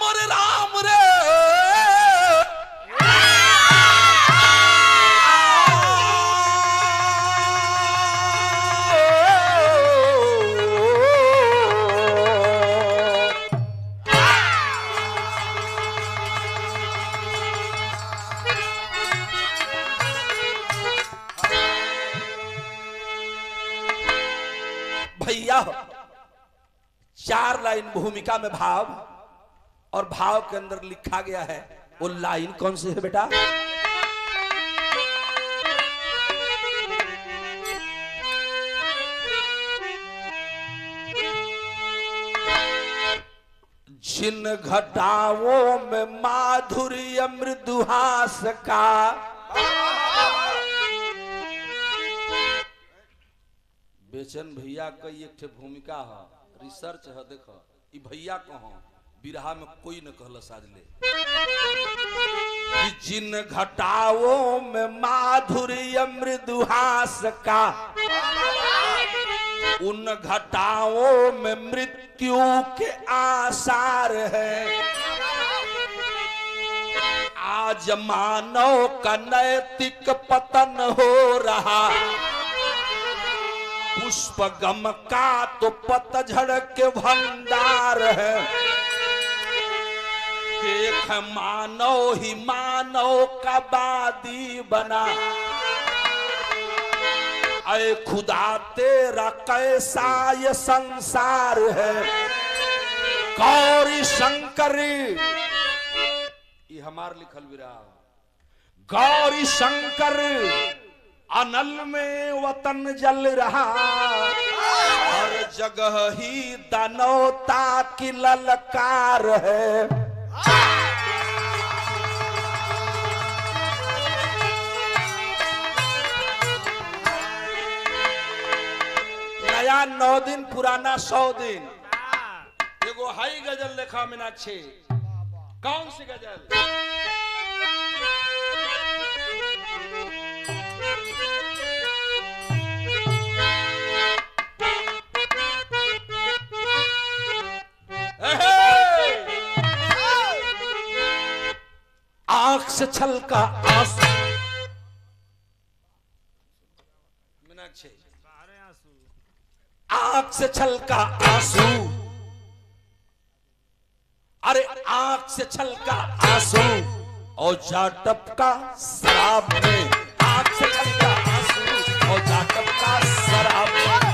मोरे राम रे भैया। 4 लाइन भूमिका में भाव और भाव के अंदर लिखा गया है। वो लाइन कौन सी है बेटा? जिन घटाओं में माधुर्य मृदुहास का बेचन भैया का एक ठे भूमिका है, रिसर्च है। देखो ई भैया कहो बिरहा में कोई न कहल साजले कि जिन घटाओं में माधुर्य मृदुहास का उन घटाओं में मृत्यु के आसार है। आज मानव का नैतिक पतन हो रहा, पुष्प गम का तो पतझड़ के भंडार है। देख मानव ही मानव का वादी बना, अरे खुदा तेरा कैसा ये संसार है। गौरी शंकर ये हमार लिखल भी रहा। गौरी शंकर अनल में वतन जल रहा, हर जगह ही दानवता की ललकार है। नया 9 दिन पुराना 100 दिन। एगो हाई गजल लेखा मीनाक्षी। कौन सी गजल? आंख से छलका आंसू। मीनाक्षी आंख से छलका आंसू, अरे आंख से छलका आंसू और जा टपका शराब में। आंख से छलका आंसू और जा टपका शराब में।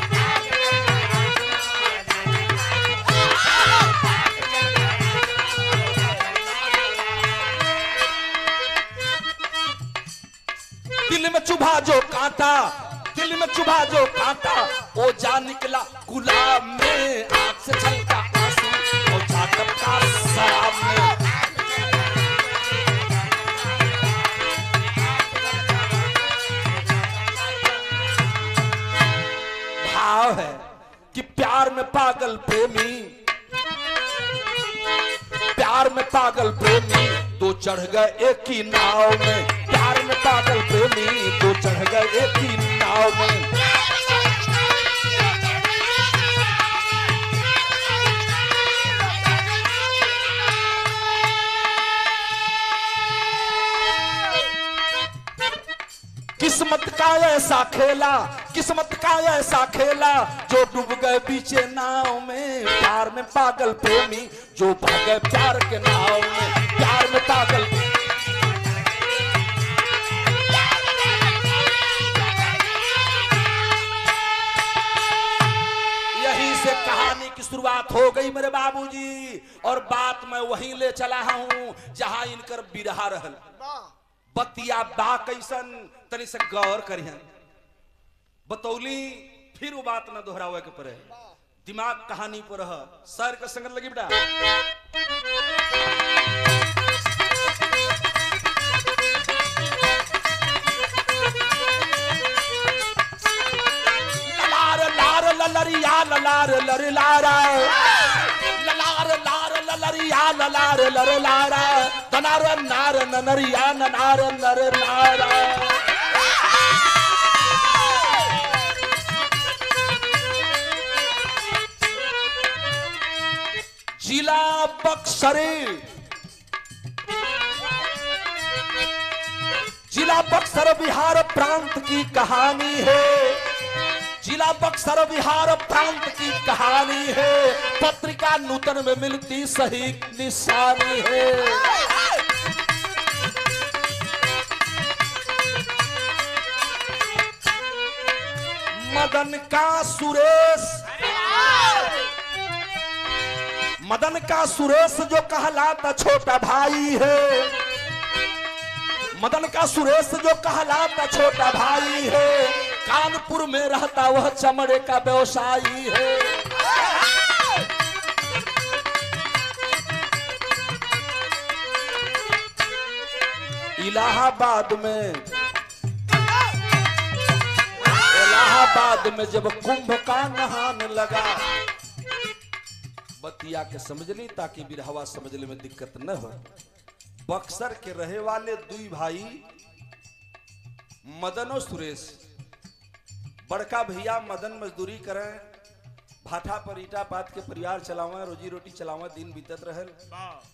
दिल में चुभा जो कांटा, दिल में चुभा जो कांटा, वो जा निकला गुलाब में। आंख से छलका आंसू और जा टपका शराब में। भाव है कि प्यार में पागल प्रेमी, प्यार में पागल प्रेमी दो चढ़ गए एक ही नाव में। प्यार में पागल प्रेमी दो चढ़ गए एक ही नाव में। किस्मत का ऐसा खेला, किस्मत का ऐसा खेला जो डूब गए बीचे नाव में। प्यार में पागल प्रेमी जो भागे प्यार के नाव में। प्यार में पागल यही से कहानी की शुरुआत हो गई मेरे बाबूजी। और बात मैं वहीं ले चला हूं जहां इनकर बिरहा रहल। बतिया बा कैसन तनी से गौर करिहन। बतौली फिर वो बात न दोहरावे के पड़े। दिमाग कहानी पर रह। सर के संगत लगी बेटा। ललार लार ललरिया ललार लर लारा, ललार लार ललरिया ललार लर लारा, तनार नार ननरिया ननार नर नारा। जिला बक्सर, जिला बक्सर बिहार प्रांत की कहानी है, जिला बक्सर बिहार प्रांत की कहानी है, पत्रिका नूतन में मिलती सही निशानी है। मदन का सुरेश, मदन का सुरेश जो कहलाता छोटा भाई है, मदन का सुरेश जो कहलाता छोटा भाई है, कानपुर में रहता वह चमड़े का व्यवसायी है। इलाहाबाद में जब कुंभ का नहाने लगा, बतिया के समझ ली ताकि बिरहवा समझने में दिक्कत न हो। बक्सर के रहे वाले दुई भाई मदन और सुरेश, बड़का भैया मदन मजदूरी करें, भाटा पर ईटा पात के परिवार चलावे, रोजी रोटी चलावे, दिन बीतत रहल।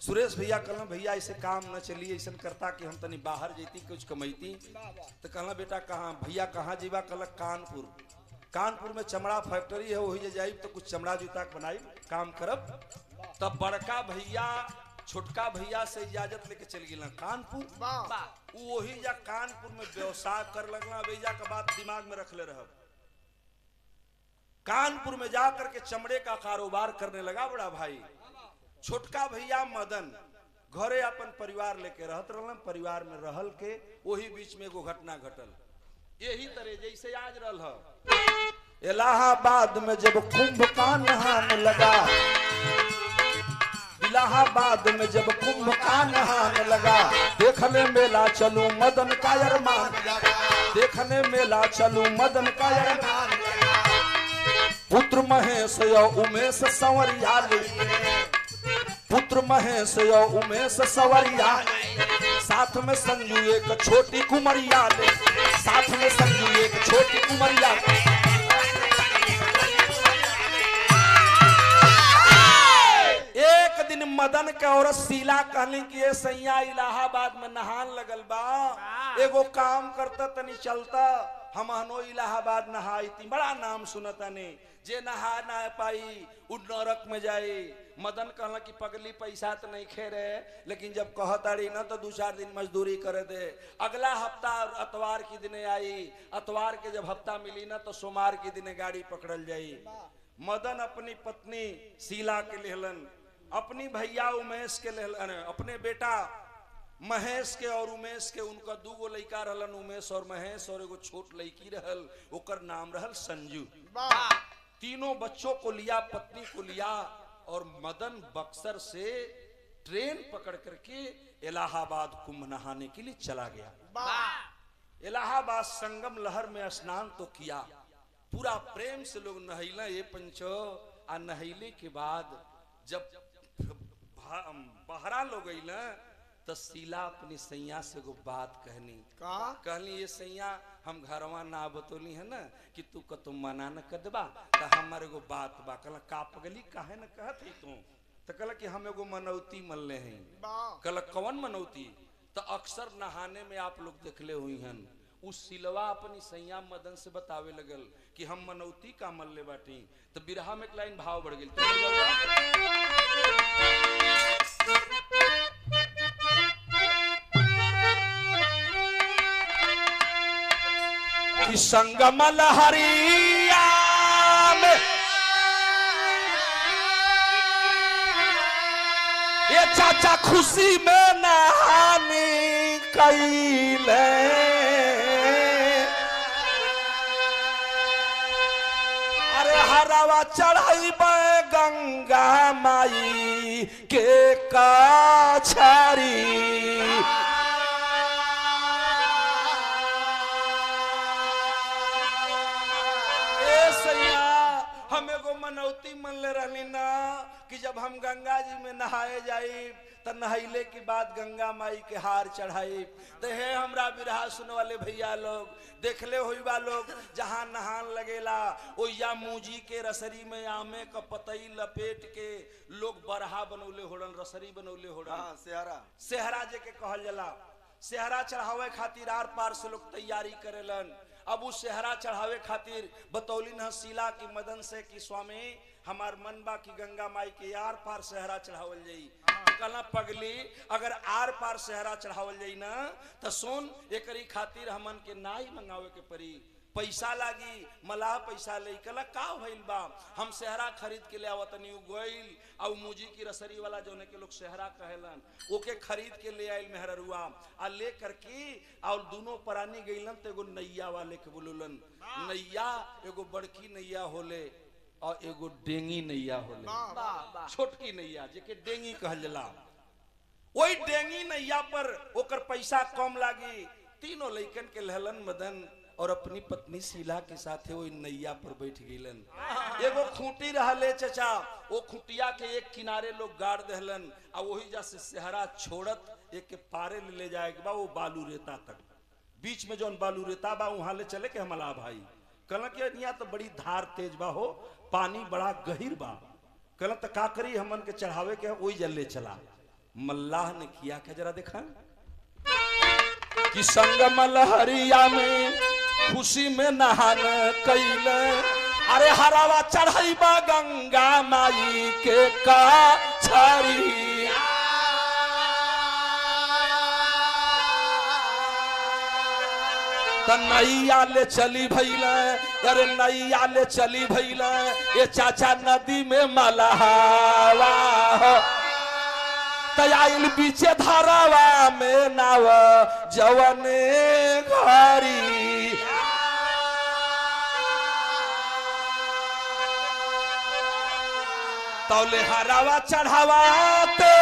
सुरेश भैया कहला भैया ऐसे काम न चली, ऐसा करता कि हम तनी बाहर जैती कुछ कमैती। तो कहला बेटा कहाँ भैया कहाँ जीवा? कहला कानपुर, कानपुर में चमड़ा फैक्ट्री है, वही जाई तो कुछ चमड़ा जूता बनाई काम करब। तब बड़का भैया छोटका भैया से इजाजत लेके चल गया कानपुर, वही जा कानपुर में व्यवसाय कर लगला। भैया का बात दिमाग में रख ले रहा, कानपुर में जाकर के चमड़े का कारोबार करने लगा बड़ा भाई। छोटका भैया मदन घरे अपन परिवार लेके रहत रहलन, परिवार में रहल के वही बीच में एगो घटना घटल, यही तरह जैसे आज रहल है। इलाहाबाद में जब कुंभ का नहाने लगा, इलाहाबाद में जब कुंभ का नहाने लगा, देखने मेला चलूं मदन का अरमान, देखने मेला चलूं मदन का अरमान। पुत्र महेश या उमेश संवरिया ले, पुत्र महेश या उमेश संवरिया, साथ में संजू एक छोटी कुमरिया ले, साथ में संजू एक छोटी कुमरिया। एक दिन मदन के औरत शीला कहली कि ये सैया इलाहाबाद में नहान लगल बा, एगो काम करता तनी चलता, हम हनो इलाहाबाद नहाई थी, बड़ा नाम सुनता ने, जे नहा ना पाई उ नरक में जाए। मदन कहला कि पगली पैसा तो नहीं खे रहे, लेकिन जब कहताड़ी ना तो 2-4 दिन मजदूरी करे दे। अगला हफ्ता अतवार की दिन आई, अतवार के जब हफ्ता मिली ना तो सोमवार की दिन गाड़ी पकड़ल जाई। मदन अपनी पत्नी शीला के लेहलन, अपनी भैया उमेश के लेहलन, अपने बेटा महेश के और उमेश के, उनका 2 लड़का रहलन, उमेश और महेश, और एगो छोट लड़की रहल, ओकर नाम रहल संजू। तीनों बच्चों को लिया, पत्नी को लिया, और मदन बक्सर से ट्रेन पकड़ करके इलाहाबाद कुंभ नहाने के लिए चला गया। इलाहाबाद संगम लहर में स्नान तो किया, पूरा प्रेम से लोग नहैला ये पंचो। आ नहैले के बाद जब बहरा लोग अइला तो शीला अपनी सैया से को बात कहली, ये सैया हम घरवा ना बतौली है ना कि तू कतो मना न कदबा, तो हमारे एगो बात बा। कहला का पगली काहे न कहत है तू? तो कहला कि हम एगो मनौती मनले हैं। कहला कौन मनौती? तो अक्सर नहाने में आप लोग देखले हुई हन, उस सिलवा अपनी सैया मदन से बतावे लगल कि हम मनौती का मल्ले बाटी। तो बिरहा में एक लाइन भाव बढ़ गई, कि संगम लहरिया में ये चाचा खुशी में नहानी कैले, अरे हरावा चढ़ाई गंगा माई के काछारी। हम एगो मनौती मन ले रहली ना कि जब हम गंगा जी में नहाए जाई तो नहैले की बात गंगा माई के हार चढ़ाई। तो हे हमरा बिरहा सुन वाले भैया लोग, देखले हुई बा लोग जहाँ नहान लगेला ओ या मूजी के रसरी में आमे का पतई लपेट के लोग बरहा बनौले होड़न, रसरी बनौले होड़न। सेहरा जे के कहल जाला। सेहरा चढ़ावे खातिर आर पार से लोग तैयारी करेलन। अब उस सेहरा चढ़ावे खातिर बतौलिन है शीला की मदन से कि स्वामी हमार मन बा की गंगा माई के आर पार सेहरा चढ़ावल जाई। कहला पगली अगर आर पार सेहरा चढ़ावल जाई ना तो सुन एकरी खातिर हमन के नाई मंगावे के परी, पैसा लागी, मलाह पैसा ले। कहला का भइल बा, हम सेहरा खरीद के ले आवतनी। गोइल और मूजी की रसरी वाला जो के लोग सेहरा कहेलन ओके खरीद के ले आइल मेहररुआ आ ले करके और दोनों परानी गइलन तो एगो नैया वाले के बोललन। नैया एगो बड़की नैया होले और एगो डेंगी नैया होले, छोटकी नैया जेके डेंगी कहल जाला। वही डेंगी नैया पर ओकर पैसा कम लागी। तीनों लइकन के लहलन मदन और अपनी पत्नी शीला के साथ वो नैया पर बैठ गईलन। एगो खूंटी रहले चचा, वो खूंटिया के एक किनारे लोग गाड़ दहलन और वही जैसे सेहरा छोड़त एक के पारे ले जाएगा बा वो बालू रेता तक। बीच में जो बालू रेता बा वहां ले चले के हमला भाई। कहला कि यहाँ तो बड़ी धार तेज बा हो, पानी बड़ा गहिर बा। कहला तो का करी हमन के चढ़ावे के वही जल ले चला। मल्लाह ने किया क्या जरा देखा कि संग मलहरिया में खुशी में नहान कैल। अरे हरावा चढ़ाईबा गंगा माई के का छरी। तो नैया ले चली भैला, अरे नैया ले चली भैला ये चाचा नदी में मलहावा। तयाइल बीचे धारावा में नाव जवने घरी। तौले हरावा चढ़ावाते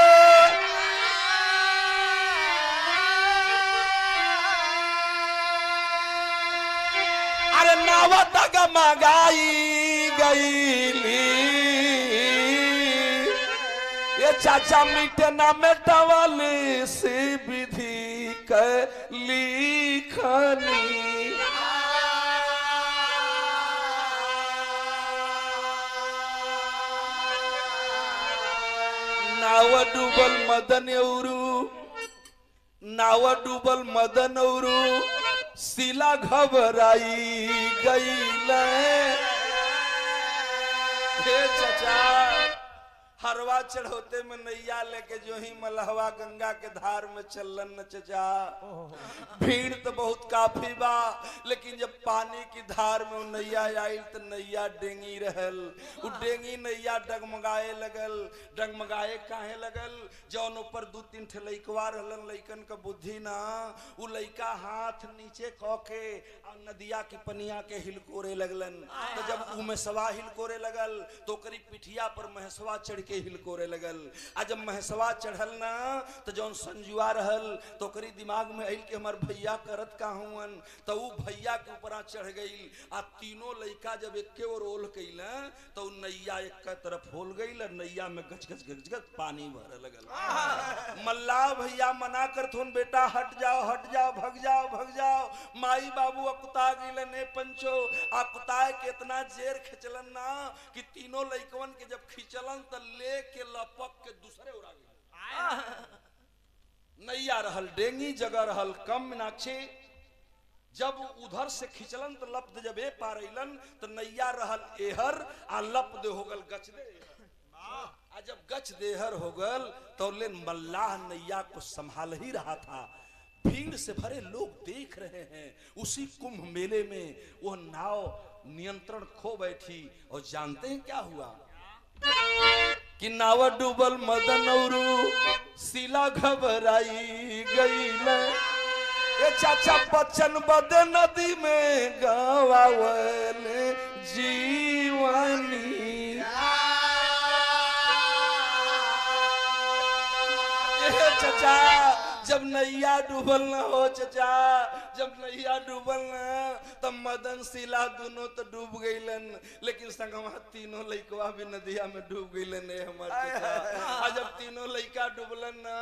अरे नाव डगमगाई गईली। ये चाचा मिटे ना मेटवल से विधि के लिखनी। नाव डूबल मदन औरू, नाव डूबल मदन औरू शीला घबराई गईल। हे चचा हरवा चढ़ोते में नैया लेके जो ही मलहवा गंगा के धार में चलन न चचा। भीड़ तो बहुत काफी बा लेकिन जब पानी की धार में नैया आई तो नैया डेंगी रहल। उ डेंगी नैया डगमगाए लगल। डगमगाए काहे लगल, जौन ऊपर दू तीन ठे लइकवा रहलन, लइकन का बुद्धि ना। उ लइका हाथ नीचे क के नदिया की पनिया के हिलकोरे लगलन। तो जब उमेशवा हिलकोरे लगल तो करी पिठिया पर महसवा चढ़ के हिलकोरे लगल। आ जब महसवा चढ़ल ना तो जौन संजुआ रहल तो करी दिमाग में आइल कि हमार भैया करत का हुवन। तो उ भैया के ऊपर चढ़ गई। आ तीनों लइका जब एके ओर ओल कइल तो नैया एक तरफ होल गई और नैया में गच गच गच गच पानी भरे लगल। मल्लाह भैया मना कर थोन बेटा हट जाओ हट जाओ, भग जाओ भग जाओ। माई बाबू अकुता गइलन। ने पंचो अकुताए के इतना जेर खिंचलन ना कि तीनों लइकवन के जब खिंचलन तो ले के लपक के दूसरे उड़ा गई। नैया रहल डेंगी जगह रहल कम मीनाक्षी। जब उधर से खिंचलन तो लप दे जब ए पार अइलन तो नैया रहल एहर आ लप दे हो गल गच दे। आ जब गच देहर हो गल तो ले मल्लाह नैया को संभाल ही रहा था। भीड़ से भरे लोग देख रहे हैं। उसी कुंभ मेले में वो नाव नियंत्रण खो बैठी और जानते हैं क्या हुआ कि नाव डूबल मदन औरू शीला घबराई गईल। ये चाचा बच्चन बद नदी में गवावल जीवनी। ये चचा जब नैया डूबल न हो चचा, जब नैया डूबल न तब मदन शीला दोनों तो डूब गईलन लेकिन संगमा तीनों लइकवा भी नदिया में डूब गईलन। हमार चचा जब तीनों लइका डूबलन ना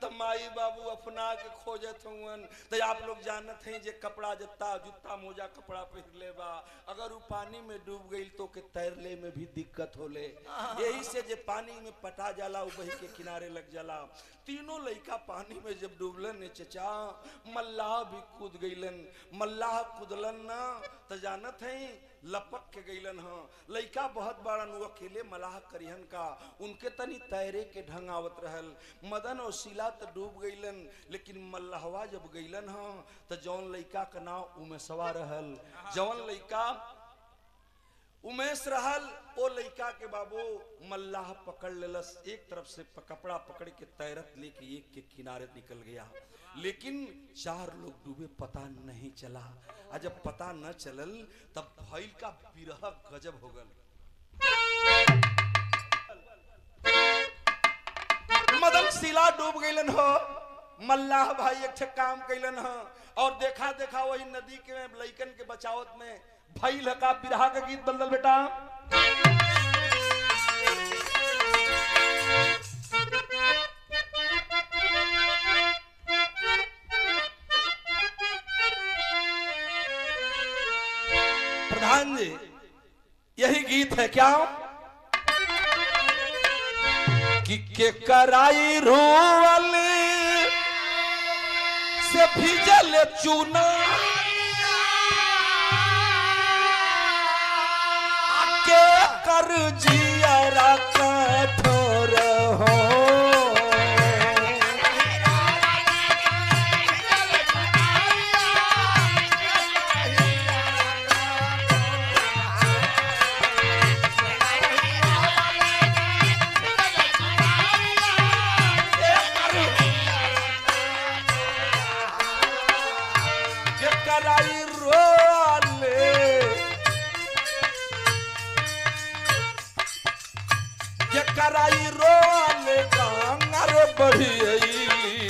तो माई बाबू अपना के खोजत हुवन। तो आप लोग जानत हैं जे कपड़ा जत्ता जूता मोजा कपड़ा पहन ले बा, अगर वो पानी में डूब गई तो के तैरले में भी दिक्कत होले। यही से जे पानी में पटा जाला वो बही के किनारे लग जाला। तीनों लइका पानी में जब डूबलन ने चचा मल्लाह भी कूद गईलन। मल्लाह कूदलन ना तो जानत हैं लपक के गईलन। हाँ लइका बहुत बड़न वो अकेले मलाह करिहन का, उनके तनी तैरे के ढंग आवत रहल। मदन और शीला तो डूब गईलन, लेकिन मल्लाहवा जब गईलन हाँ तो जौन लइका का नाम उमेशवा रहल, जौन लइका उमेश रहल ओ लइका के बाबू मल्लाह पकड़ लेलस। एक तरफ से कपड़ा पकड़ के तैरत लेके एक के किनारे निकल गया, लेकिन चार लोग डूबे पता नहीं चला। और जब पता न चलल तब भइल का बिरह गजब हो गल। मदन शीला डूब गईलन हो, मल्लाह भाई एक ठे काम कैलन हो और देखा देखा वही नदी के लइकन के बचावत में भइल का बिरहा का गीत बदल बेटा। प्रधान जी यही गीत है क्या कि के कराई रोवल से भीजल चूना के कर जियरा कठोर हो। कराई रोल गंगर बढ़ियली,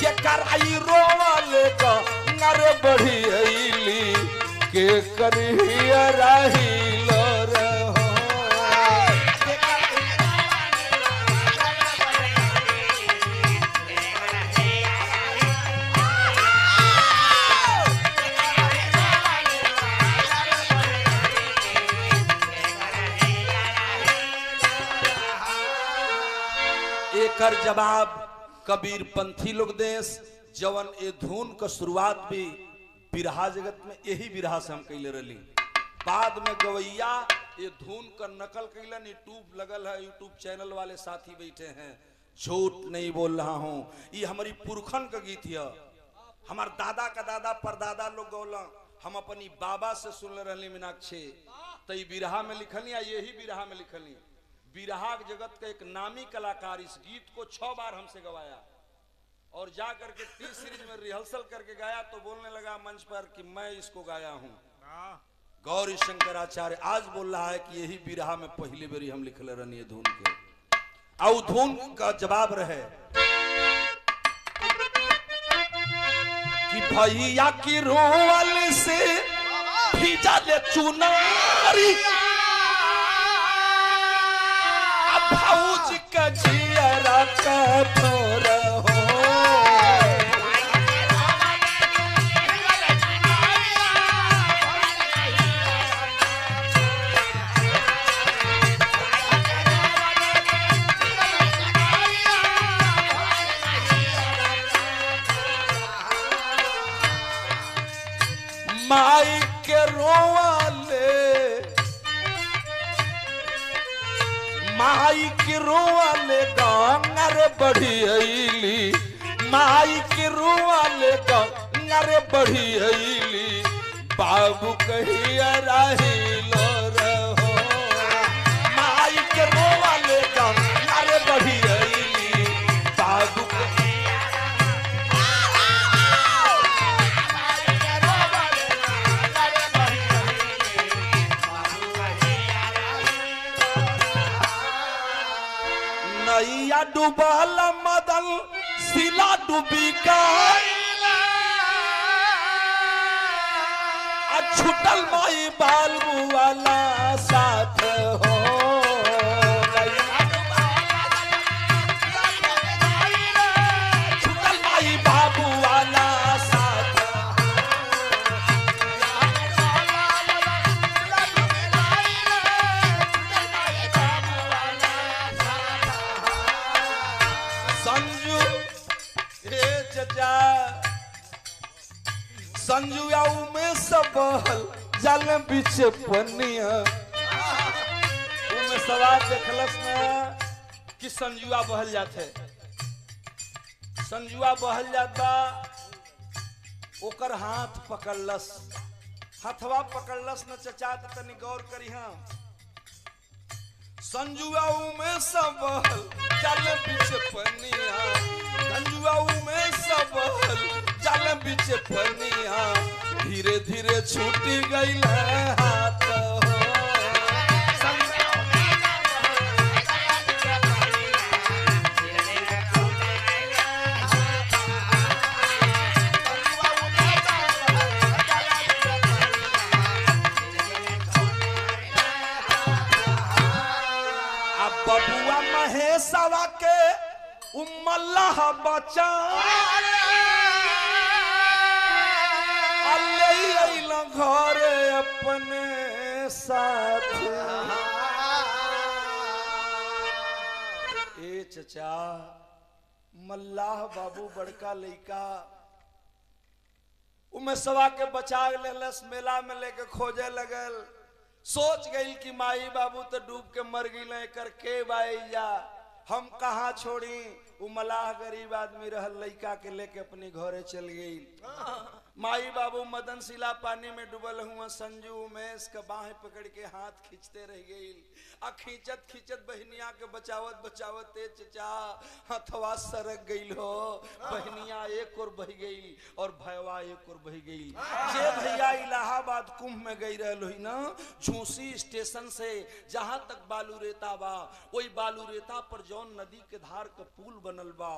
के कराई रोल गंगर बढ़ियली, के करिया रहिल रहो। एकर जवाब कबीर पंथी लोग देश जवन ए धुन का शुरुआत भी बिरहा जगत में यही बिरहा से हम कैले रही। बाद में गवैया ये धुन का नकल कैलन, यूट्यूब लगल है, यूट्यूब चैनल वाले साथी बैठे हैं। झूठ नहीं बोल रहा हूँ, ये हमारी पुरखन का गीत है। हमार दादा का दादा परदादा लोग गौला, हम अपनी बाबा से सुन रही मीनाक्षी। तो ये बिरहा में लिखनी या यही बिरहा में लिखनी। बिरहा जगत का एक नामी कलाकार इस गीत को 6 बार हमसे गवाया और जा करके 30 सीरीज में रिहर्सल करके गाया तो बोलने लगा मंच पर कि मैं इसको गाया हूं। गौरी शंकराचार्य आज बोल रहा है कि यही बिरहा में पहली बारी हम लिखले रहनी धुन के। और धुन का जवाब रहे कि भैया की रोवल से भीजा ले चुनारी, भौज का जियरा कठोर हो। माई के रोवाले, माई की रोवाले गंगर बढ़ियली, माई की रोवाले गंगर बढ़ियली, बाबू कहिया रहिल रहो। माई के रोवाले गंगर बढ़ियली, बाबू नैया डूबल मदन शीला डूबी का, छुटल माई बालू वाला साथ हो। संजू हे चचा संजू आऊ में सबहल जाल बीच पनिया उमे सवाल देखलस ना कि संजुआ बहल जाते संजुआ बहल जाता ओकर हाथ पकड़लस हथवा पकड़लस न चचा तनी गौर करी हाँ संजुआ में सबहल जाल बीच पनिया संजुआ में सबहल जाल बीच पनिया धीरे धीरे छूटी गई हाथ बबुआ महेशवा के उमल्लाह बचा घर अपने साथ ए चचा मल्लाह बाबू बड़का लइका उमेशवा के बचा लेलस मेला में लेके खोजे लगल सोच गई कि माई बाबू तो डूब के मर गई कर के बाईजा हम कहाँ छोड़ी उ मलाह गरीब आदमी रहल लइका के लेके अपनी घरे चल गई माई बाबू मदन शिला पानी में डूबल हुआ संजू उमेश के बाहें पकड़ के हाथ खींचते रह गई आ खींचत खींचत बहनिया के बचावत बचावत चचा हथवा सरक गई हो बहनिया एक और बह गई और भयवा एक और बह गई जे भैया इलाहाबाद कुंभ में गई रहल हुई ना झूसी स्टेशन से जहां तक बालू रेता बा वही बालू रेता पर जौन नदी के धार का पुल बनल बा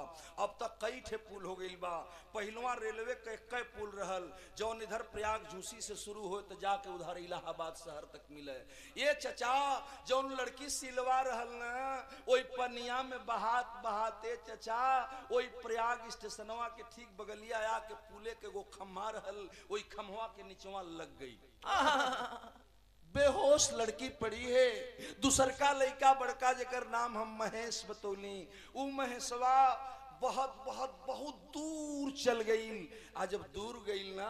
अब तक कई ठे पुल हो गई बा पहलवा रेलवे के कई पुल रहल जौन इधर प्रयाग झूसी से शुरू हो तो जाके उधर इलाहाबाद शहर तक मिले ये चचा जौन लड़की सिलवा रहल ना वही पनिया में बहात बहाते चचा वही प्रयाग स्टेशनवा के ठीक बगलिया आ के पुले के गो खम्हा रहल वही खम्हा के नीचवा लग गई बेहोश लड़की पड़ी है दूसर का लड़का बड़का जेकर नाम हम महेश बतौली उ महेशवा बहुत बहुत बहुत दूर चल गई आ जब दूर गई ना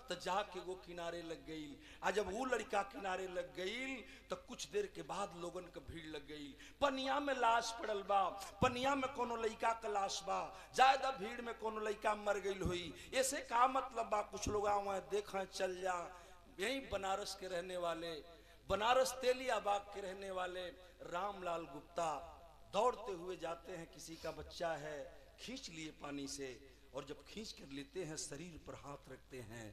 तो जाके वो किनारे लग गई आ जब वो लड़का किनारे लग गई तो कुछ देर के बाद लोगन के भीड़ लग गई पनिया में लाश पड़ल बा पनिया में कोनो लड़का का लाश बा ज्यादा भीड़ में कोनो लड़का मर गई हुई ऐसे का मतलब बा कुछ लोग आवे देखा चल जा यही बनारस के रहने वाले बनारस तेलियाबाग के रहने वाले रामलाल गुप्ता दौड़ते हुए जाते हैं किसी का बच्चा है खींच लिए पानी से और जब खींच कर लेते हैं शरीर पर हाथ रखते हैं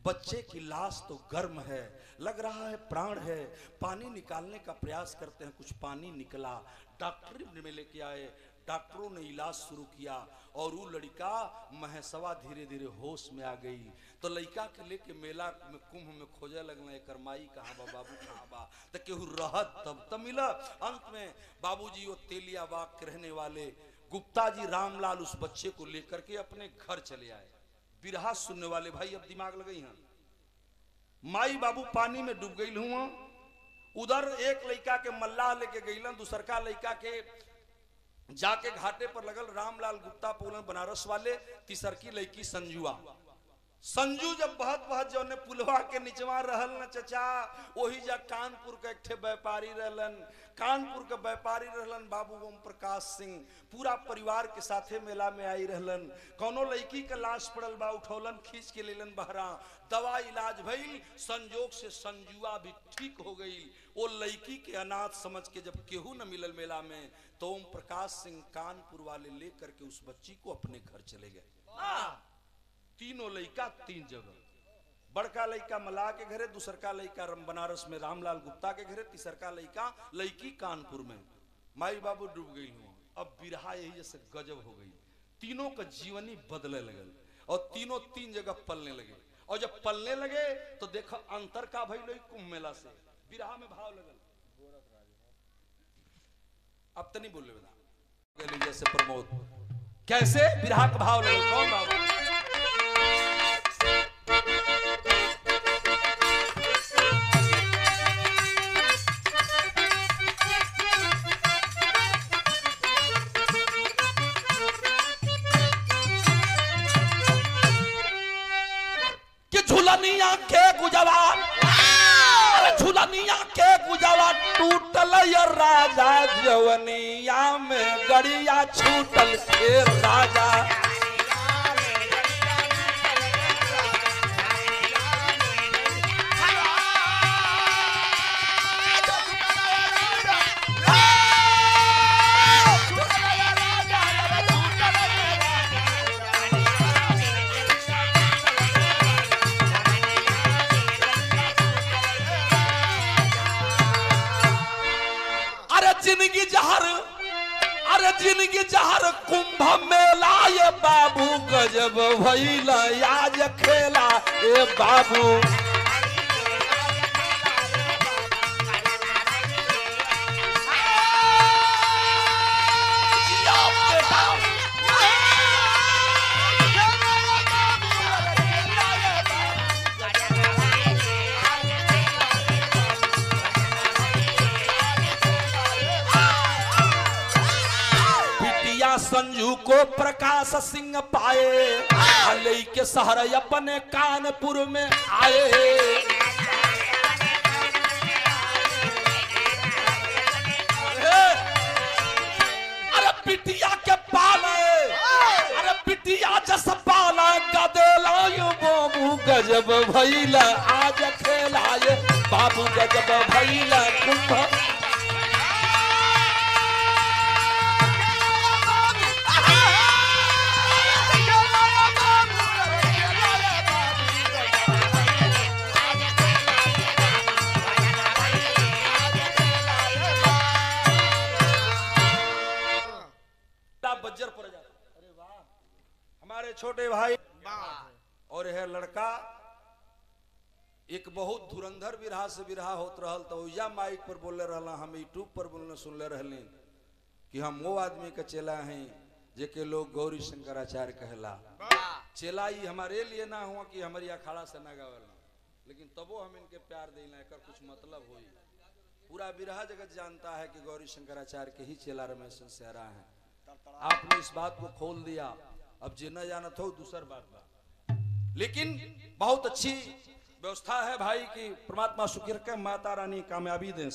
बच्चे की लाश तो गर्म है लग रहा है प्राण है पानी निकालने का प्रयास करते हैं कुछ पानी निकला डॉक्टर में लेके आए डॉक्टरों ने इलाज शुरू किया और वो लड़का महेशवा धीरे धीरे होश में आ गई तो लड़का के लेके मेला में कुंभ में खोजे लगना एक माई कहाँ बा बाबू कहाँ बा तो केहू रहत तब मिला अंत में बाबूजी वो तेलियाबाग के रहने वाले गुप्ता जी रामलाल उस बच्चे को लेकर के अपने घर चले आए बिरहा सुनने वाले भाई अब दिमाग लगाई हैं माई बाबू पानी में डूब गई हुआ उधर एक लड़का के मल्लाह लेके गईलन दूसर का लड़का के जाके घाटे पर लगल रामलाल गुप्ता पोलन बनारस वाले तीसर की लड़की संजुआ संजू जब बहुत जो ने पुलवा के निचवा रहल न चचा वही जा कानपुर के एक ठे व्यापारी रहलन कानपुर के व्यापारी रहलन बाबू ओम प्रकाश सिंह पूरा परिवार के साथे मेला में आई रहलन कोनो लड़की के लाश पड़ल बा उठौलन खींच के लेलन बहरा दवा इलाज भइल संजोग से संजुआ भी ठीक हो गई वो लड़की के अनाथ समझ के जब केहू न मिलल मेला में तो ओम प्रकाश सिंह कानपुर वाले लेकर के उस बच्ची को अपने घर चले गए तीनों लड़का तीन जगह बड़का लड़का मल्लाह के घरे दूसर का लड़का बनारस में रामलाल गुप्ता के घरे तीसर का लड़का लड़की कानपुर में माई बाबू डूब गई हूँ अब बिरहा यही जैसे गजब हो गई तीनों का जीवनी बदले लगल और तीनों तीन जगह पलने लगे और जब पलने लगे तो देखो अंतर का भई लोग कुंभ मेला से बिरहा में भाव लगल अब तो नहीं बोल रहे जैसे प्रमोद कैसे बिरहा का भाव लगल कौन भाव झुलनिया के गुजवा, झुलनिया के गुजवा टूटल ये राजा, जवनिया में गड़िया छूटल ये राजा। जिंदगी जहर, अरे जिंदगी जहर कुंभ मेला, ये बाबू गजब भइला आज खेला ए बाबू। संजू को प्रकाश सिंह पाए, हलई के शहर अपने कानपुर में आए। अरे बिटिया के पाले, अरे बिटिया जस पाला गदेला यो बाबू गजब भइला आज खेला ये बाबू, गजब भइला कुंभ। बज्जर पड़ जाता, अरे वाह हमारे छोटे भाई और यह लड़का एक बहुत धुरंधर विरहा से विरहा होत रहल, तो या माइक पर बोले रहला, हम यूट्यूब पर बोलने सुनले रहले कि हम वो आदमी का चेला हैं जेके लोग गौरी शंकराचार्य कहला। चेला ही हमारे लिए ना हुआ कि हमारी अखाड़ा से ना गावला, लेकिन तबो हम इनके प्यार देना कर कुछ मतलब होई। पूरा विरहा जगत जानता है कि गौरी शंकराचार्य के ही चेला रमेश सेहरा है। आपने इस बात को खोल दिया, अब जे न जाना तो दूसर बात बा, लेकिन बहुत अच्छी व्यवस्था है भाई कि परमात्मा सुखी रखे, माता रानी कामयाबी दें।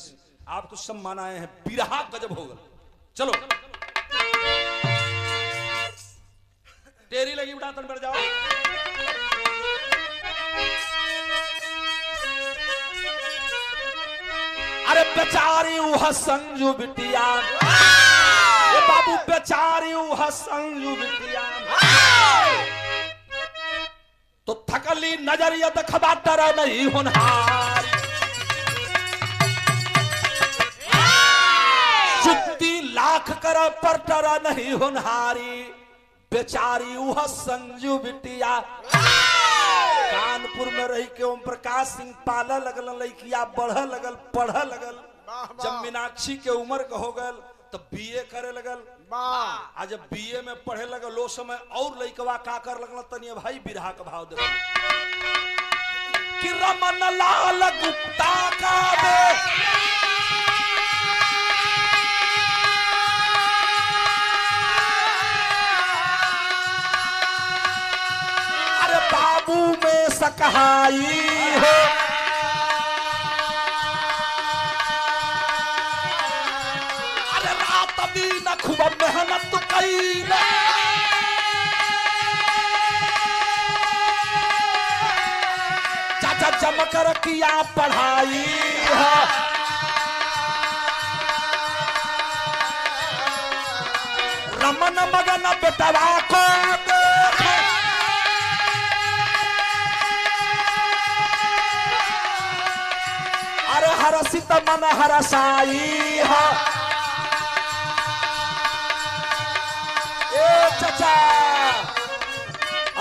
आप तो सब मनाए हैं, बिरहा गजब होगा। चलो टेरी लगी उठा तन बढ़ जाओ। अरे बेचारी वह संजू बिटिया, बाबू बेचारी वह संजू बिटिया, तो थकली नजरिया देखबा डरा नहीं होनहार, चुप्ती लाख कर पर डरा नहीं होनहारी। बेचारी वह संजू बिटिया कानपुर में रही के ओम प्रकाश सिंह पाला लगल, लड़किया बढ़ लगल पढ़ लगल। जब मीनाक्षी के उम्र का हो गल तब बीए करे लगल। आज जब बीए में पढ़े लगल लो समय और लइकवा का कर लगल, तनिया भाई बिरहा का भाव दे कि रमन लाल गुप्ता का बे अरे बाबू में सकहाई हो, खूब मेहनत कई चाचा जमकर किया पढ़ाई है। रमन मगन बेटवा को अरे हरसित मन हरसाई है। चाचा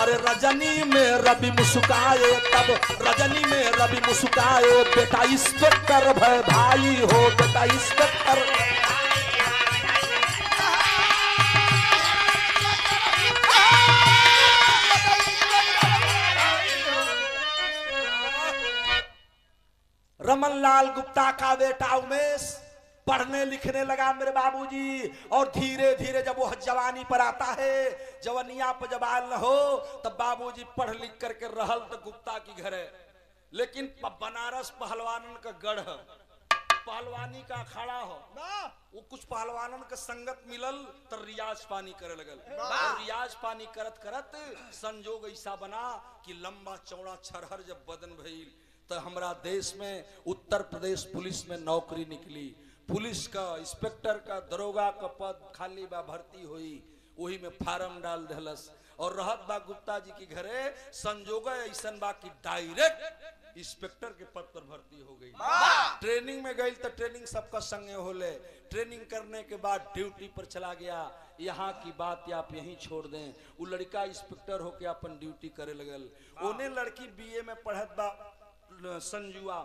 अरे रजनी में रवि मुस्काए, तब रजनी में रवि मुस्काए, बेटा इंस्पेक्टर भाई हो, बेटा इंस्पेक्टर। रमन लाल गुप्ता का बेटा उमेश पढ़ने लिखने लगा मेरे बाबूजी। और धीरे धीरे जब वो जवानी पर आता है, जवानिया पर जब आल न हो, तब बाबूजी पढ़ लिख करके रहल तो गुप्ता की घर है, लेकिन बनारस पहलवानन का गढ़ है, पहलवानी का अखाड़ा हो। वो कुछ पहलवानन का संगत मिलल तो रियाज पानी करे लगल। और रियाज पानी करत करत संजोग ऐसा बना कि लंबा चौड़ा छरहर जब बदन भइल तो हमरा देश में उत्तर प्रदेश पुलिस में नौकरी निकली। पुलिस का इंस्पेक्टर का दरोगा का पद खाली बा, भर्ती हुई, वही में फार्म डाल देलस। और रहत बा गुप्ता जी की घरे संजोग ऐसन बा कि डायरेक्ट इंस्पेक्टर के पद पर भर्ती हो गई। ट्रेनिंग में गई तो ट्रेनिंग सबका संगे होले। ट्रेनिंग करने के बाद ड्यूटी पर चला गया। यहाँ की बात आप यहीं छोड़ दें, वो लड़का इंस्पेक्टर होके अपन ड्यूटी करे लगल। उन्हें लड़की बीए में पढ़त बा संजुआ,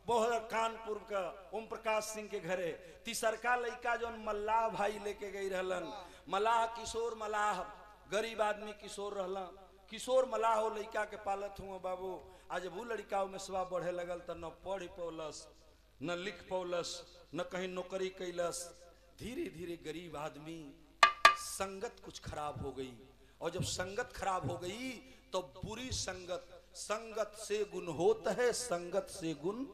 बहुत कानपुर का ओम प्रकाश सिंह के घरे। तीसरका लड़का जो मल्लाह भाई लेके गई रहलन, मल्लाह किशोर मल्लाह, गरीब आदमी किशोर रहला, किशोर मल्लाह हो लड़का के पालत हुआ बाबू। आज वो लड़का में सवा बढ़े लगल तो न पढ़ पौलस, न लिख पौलस, न कहीं नौकरी कैलस। धीरे धीरे गरीब आदमी, संगत कुछ खराब हो गई। और जब संगत खराब हो गई तो बुरी संगत, संगत से गुण होता है, संगत से गुण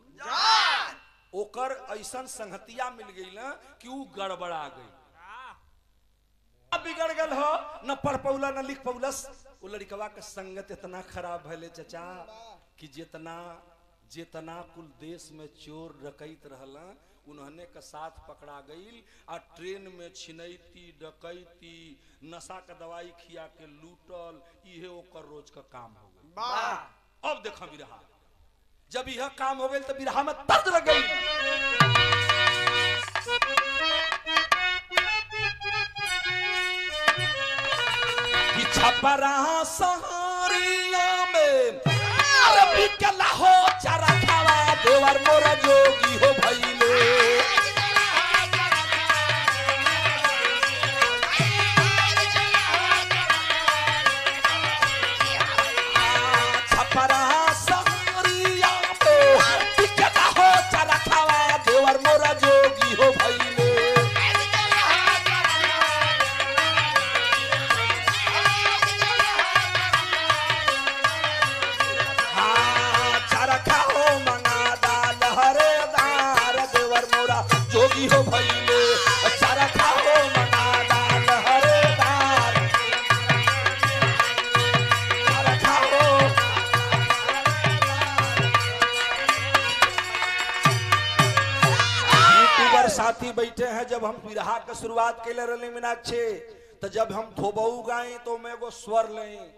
ओकर ऐसा संगतिया मिल गई ना कि वो गड़बड़ा गई, बिगड़ गल हो, न पढ़ पौला न लिख पौलस। वो लड़कवा का संगत इतना खराब भले चचा कि जितना जितना कुल देश में चोर डकैत रहला उन्होंने का साथ पकड़ा गई। आ ट्रेन में छिनैती डकैती नशा का दवाई खिया के लूटल, ये ओकर रोज का काम हो गई। अब देखो बिरहा, जब यह काम हो गई तो बिरहा में दर्द लग गई। छपरा सहारिया में अरे बिकला हो चारा खावा, देवर मोरा जोगी हो भइले। छपरा सहारिया में बिकला हो चारा खावा, देवर मोरा जोगी हो भइले। जोगी हो भइले चारा खाओ मना दाल हरेदार, चारा खाओ। यूट्यूबर साथी बैठे हैं, जब हम बिरहा का शुरुआत के लिए मीनाक्षी, तो जब हम थोबऊ गाएं तो मैं वो स्वर लें।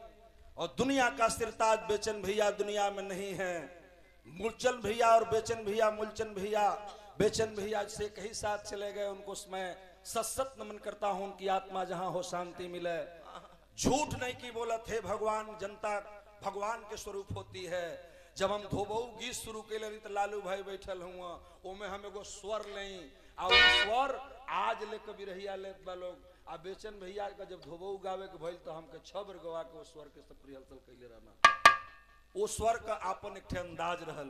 और दुनिया का सिरताज बेचन भैया दुनिया में नहीं है, मूलचंद भैया और बेचन भैया, मूलचंद भैया बेचन भैया से कहीं साथ चले गए। उनको मैं सशक्त नमन करता हूं, उनकी आत्मा जहां हो शांति मिले। झूठ नहीं की बोला थे भगवान, जनता भगवान के स्वरूप होती है। जब हम धोबऊ गीत शुरू के लिए तो लालू भाई बैठल हुआ, ओमे हम एगो स्वर लें, और स्वर आज ले कभी रहिया लेत बा लोग। आ बेचन भैया का जब धोबऊ गावे के भइल तो हमके 6 बार गवा के वो स्वर के सब रिहर्सल कैले रहना। वो स्वर का आपन एक अंदाज रहल।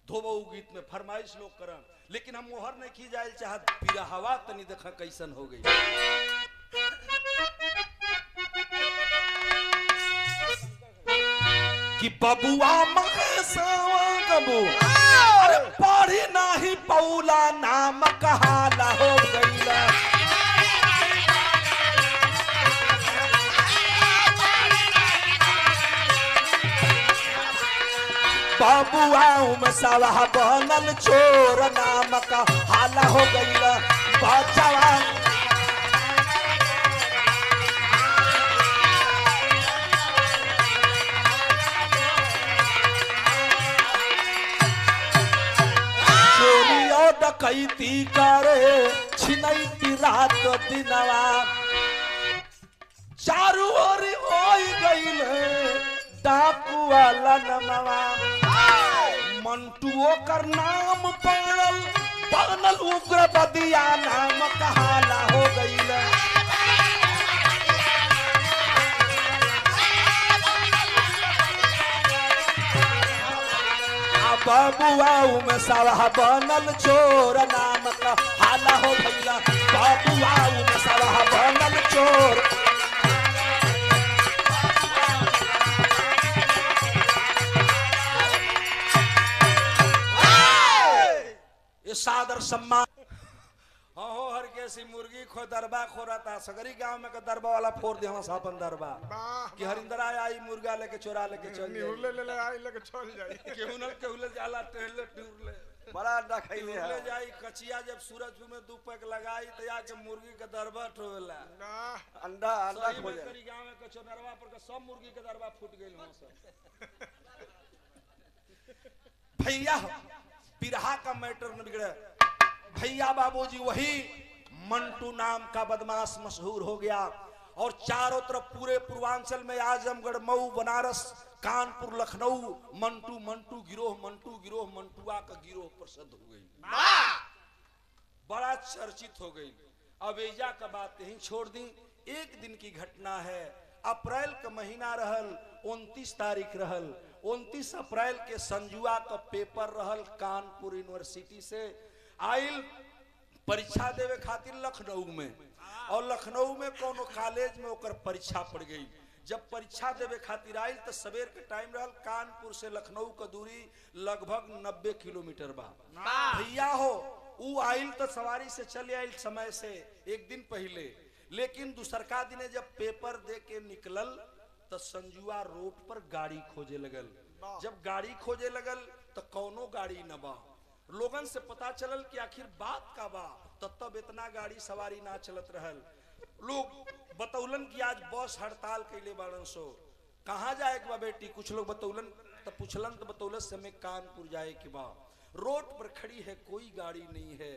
धोबऊ गीत में फरमाइश लोग करन, लेकिन हम मोहर नहीं की जाए चाहत। बिरहवा तनी देखा कैसन हो गई। कि बबुआ महेशवा गबू अरे पढ़ी नाही पौला, नाम कहाला हो गईला। बबुआ में सवाह बनल चोर, नाम का हाला हो गईला। बचवा चोरी और डकैती करे, छिनैती रात दिनवा, चारू ओर हो गईल डाकू वाला नमवा। मंटुओ कर नाम पड़ल, बनल उग्र बदिया, नाम कहाला हो गईल। बबुआ में सवाह बनल चोर, नाम कहाला हो भैया बाबुआ नशवा बनल चोर। ये सादर सम्मान हो हर कैसी मुर्गी खो दरबा खो रहता सगरी गांव में का दरबा वाला फोड़ दे हमारा सापन दरबा कि हरिंदर आई मुर्गा लेके चोरा लेके चल ले आई लेके चल जाई केहू न केहू ले जाला टेहले टूरले बड़ा अंडा खाइले ले जाई कचिया जब सूरजपुर में 2 पैक लगाई त आके मुर्गी के दरबा ठोवेला ना अंडा अंडा खो जाए सगरी गांव में कचो नरवा पर का सब मुर्गी के दरबा फूट गइल हो सब भैया बिरहा का मैटर न बिगड़े भैया बाबूजी वही मंटू नाम का बदमाश मशहूर हो गया और चारों तरफ पूरे पूर्वांचल में आजमगढ़ मऊ बनारस कानपुर लखनऊ मंटू मंटू गिरोह मंटुआ का गिरोह प्रसिद्ध हो गई बड़ा चर्चित हो गई। अब एजा का बात यहीं छोड़ दी। एक दिन की घटना है अप्रैल का महीना रहल 29 तारीख रहल 29 अप्रैल के संजुआ का पेपर रहल कानपुर यूनिवर्सिटी से आइल परीक्षा देवे खातिर लखनऊ में और लखनऊ में कोनो कॉलेज में ओकर परीक्षा पड़ गई। जब परीक्षा देवे खातिर आइल तो सवेर के टाइम रहल कानपुर से लखनऊ का दूरी लगभग 90 किलोमीटर बा भैया हो ऊ आइल तो सवारी से चले आइल समय से एक दिन पहले लेकिन दूसरका दिन जब पेपर दे के निकलल तो संजुआ रोड पर गाड़ी खोजे लगल। जब गाड़ी खोजे लगल तो कौनो गाड़ी न बा लोगन से पता चलल कि आखिर बात का बा तब इतना गाड़ी सवारी ना चलत रहल। लोग बतौलन कि आज बस हड़ताल कैले बाड़न सो कहाँ जाए के बा बेटी कुछ लोग बतौलन तो पूछलन तो बतौलत से हमें कानपुर जाए के बा रोड पर खड़ी है कोई गाड़ी नहीं है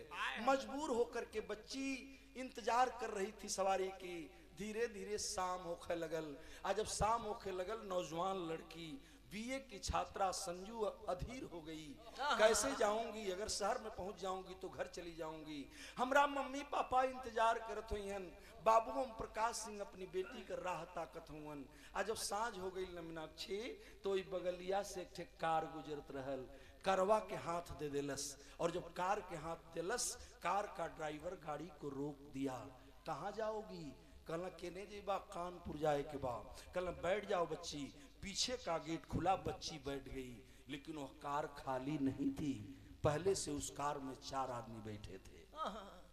मजबूर होकर के बच्ची इंतजार कर रही थी सवारी की। धीरे धीरे शाम होखे लगल आज जब शाम होखे लगल नौजवान लड़की बीए की छात्रा संजू अधीर हो गई कैसे जाऊंगी अगर शहर में पहुंच जाऊंगी तो घर चली जाऊंगी हमरा मम्मी पापा इंतजार करत हुईहन बाबू ओम प्रकाश सिंह अपनी बेटी कर राह ताकत हुवन। आज जब सांझ हो गई न मीनाक्षी तो बगलिया से एक कार गुजरत रहल करवा के हाथ दे देलस और जब कार के हाथ देलस कार का ड्राइवर गाड़ी को रोक दिया। कहाँ जाओगी? कहला केने जेबा कानपुर जाए के बा। कहला बैठ जाओ बच्ची। पीछे का गेट खुला बच्ची बैठ गई लेकिन वह कार खाली नहीं थी। पहले से उस कार में 4 आदमी बैठे थे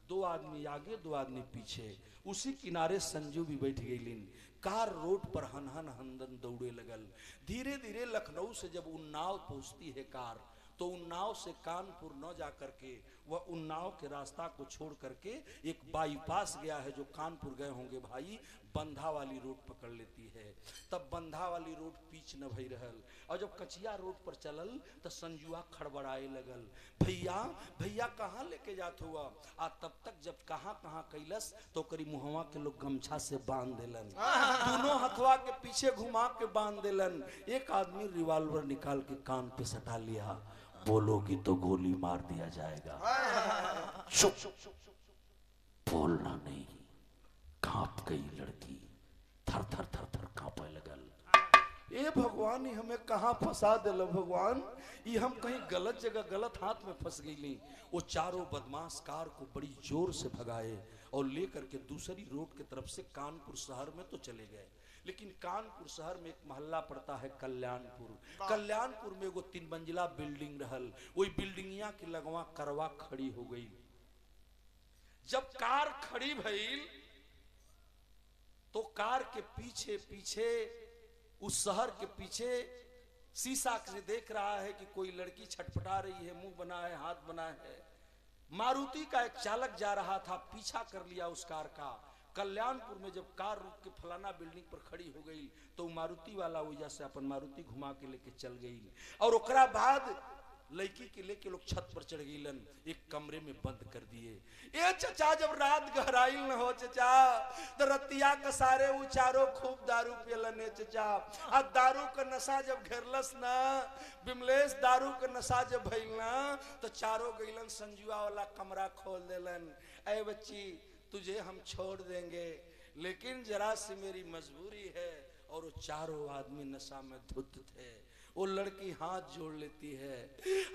2 आदमी आगे 2 आदमी पीछे। उसी किनारे संजू भी बैठ गई। कार रोड पर हनहन हंदन दौड़े लगल। धीरे धीरे लखनऊ से जब उन्नाव पहुंचती है कार तो उन्नाव से कानपुर न जा करके वह उन्नाव के रास्ता को छोड़ करके एक बाईपास गया है जो कानपुर गए होंगे भाई बंधा वाली रोड पकड़ लेती है। तब बंधा वाली रोड पीछ न भई रहल और जब कचिया रोड पर चलल तो संजुआ खड़बड़ाए लगल भैया भैया कहाँ लेके जात हुआ। आ तब तक जब कहाँ कहाँ कैलस तो करी मुहवा के लोग गमछा से बांध देलन दोनों हथवा के पीछे घुमा के बांध देलन। एक आदमी रिवॉल्वर निकाल के कान पे सटा लिया बोलोगी तो गोली मार दिया जाएगा। चुप बोलना नहीं। कांप गई लड़की थर थर थर थर कांपे लगल। ए भगवान हमें कहाँ फंसा दिल भगवान ये हम कहीं गलत जगह गलत हाथ में फंस गई। वो चारों बदमाश कार को बड़ी जोर से भगाए और लेकर के दूसरी रोड की तरफ से कानपुर शहर में तो चले गए। लेकिन कानपुर शहर में एक मोहल्ला पड़ता है कल्याणपुर। कल्याणपुर में वो 3 मंजिला बिल्डिंग रहल। वही बिल्डिंगिया की लगवा करवा खड़ी हो गई। जब कार खड़ी भइल तो कार के पीछे पीछे उस शहर के पीछे शीशा से देख रहा है कि कोई लड़की छटपटा रही है मुंह बना है हाथ बना है। मारुति का एक चालक जा रहा था पीछा कर लिया उस कार का। कल्याणपुर में जब कार रुक के फलाना बिल्डिंग पर खड़ी हो गई तो मारुति वाला वजह से अपन मारुति घुमा के लेके चल गई और ओकरा बाद लड़की के लेके लोग छत पर चढ़ गईलन एक कमरे में बंद कर दिए। ए चचा जब रात गहराइल न हो चचा तो रतिया का सारे उचारो खूब दारू पियलन चचा। आ दारू का नशा जब घेरलस ना बिमलेश दारू का नशा जब भइल ना तो चारों गईलन संजुआ वाला कमरा खोल देलन। ऐ बच्ची तुझे हम छोड़ देंगे लेकिन जरा सी मेरी मजबूरी है। और वो चारों आदमी नशा में धुत थे। वो लड़की हाथ जोड़ लेती है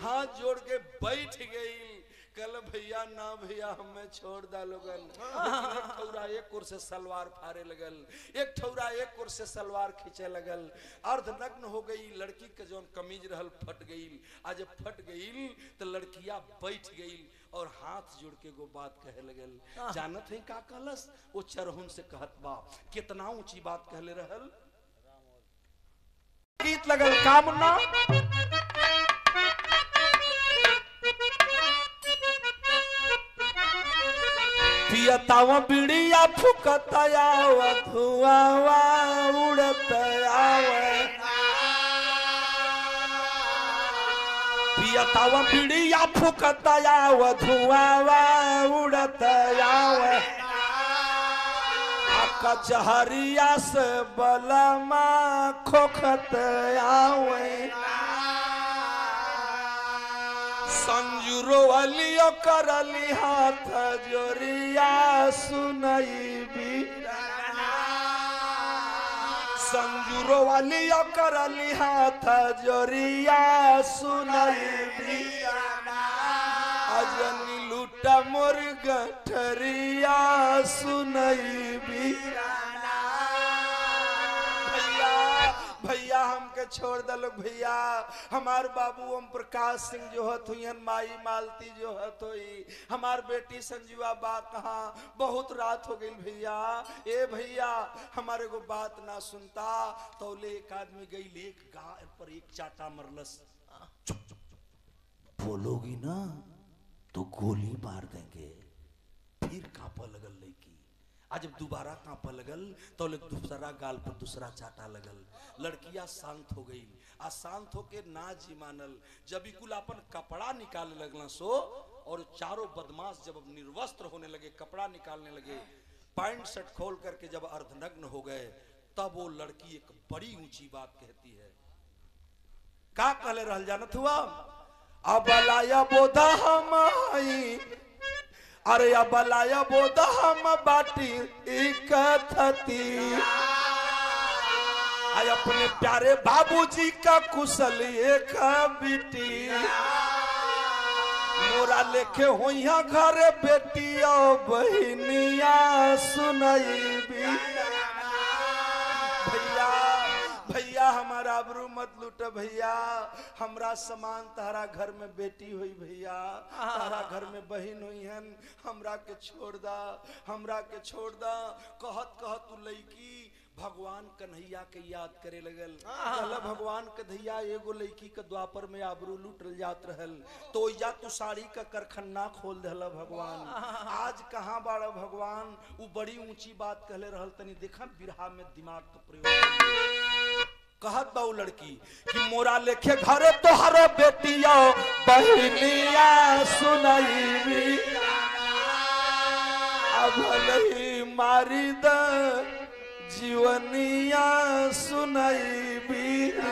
हाथ जोड़ के बैठ गई। कल भैया ना भैया हमें छोड़ दा लोगन। एक ठौरा एक ओर से सलवार फाड़े लगल, एक ठौरा एक ओर से सलवार खींचे लगल। अर्धनग्न हो गई लड़की के जो कमीज रहल फट गई। आज फट गई तो लड़किया बैठ गई और हाथ जोड़ के गो बात कहे लगल। जानत है का कहलस? वो चरहुन से कहत बा, कितना ऊंची बात कहले रहल। गीत लगल कामना पियतावा बिड़िया फुकतया धुआवा उड़तया पियतावा बिड़िया फुकतया धुआवा उड़तया कचहरिया से बलमा खोखतया संजुरो अलियो करली हाथ जोरिया सुनई बीराना संजुरो अलियो करली हाथ जोरिया सुनई बीराना अजनी लूटा मोर गठरिया सुनई बीराना। भैया हमके छोड़ दलो भैया। हमार बाबू ओम प्रकाश सिंह जो हत हुई, माई मालती जो हत हुई, हमार बेटी संजुआ बा कहाँ, बहुत रात हो गई भैया। ए भैया हमारे को बात ना सुनता तो ले एक आदमी गई एक गाय पर एक चाटा मरलस। चुप चुप चुप बोलोगी ना तो गोली मार देंगे। फिर कांपा लगल लड़की। आज जब दोबारा कांपा लगल तो दूसरा गाल पर दूसरा चाटा लगल। लड़कियां शांत हो गई। आ शांत होके ना जी मानल। जब कुल अपन कपड़ा निकालने लगला सो और चारों बदमाश जब निर्वस्त्र होने लगे, कपड़ा निकालने लगे, पैंट शर्ट खोल करके जब अर्धनग्न हो गए, तब वो लड़की एक बड़ी ऊंची बात कहती है। का कहले रहल जानत हुआ? अबलाया बोधा हम आई, अरे अबलाया बोधा हम बाटी इकथती आई अपने प्यारे बाबूजी का कुशल एक बेटी मोरा लेके होइया घरे बेटिया बहनिया सुनई भैया हमारा आबरू मत लूट भैया। हमरा समान तारा घर में बेटी हुई भैया, तारा घर में बहन हुई हन, हमरा के छोड़ दा, हमरा के छोड़ दा। कहत कहत तू लड़की भगवान कन्हैया के याद करे लगल। कहला भगवान कन्हैया एगो लड़की के द्वापर में आबरू लूटल जात रहल तो या तू साड़ी का करखन्ना खोल देला भगवान। आज कहाँ बाड़ा भगवान? वो बड़ी ऊंची बात कहले रहल। तनी देखा बिरहा में दिमाग का प्रयोग। कहत बा लड़की कि मोरा लेखे घरे तोहरो बेटिया बहनिया सुनई अब भले मारी द जीवनिया सुनई भैया।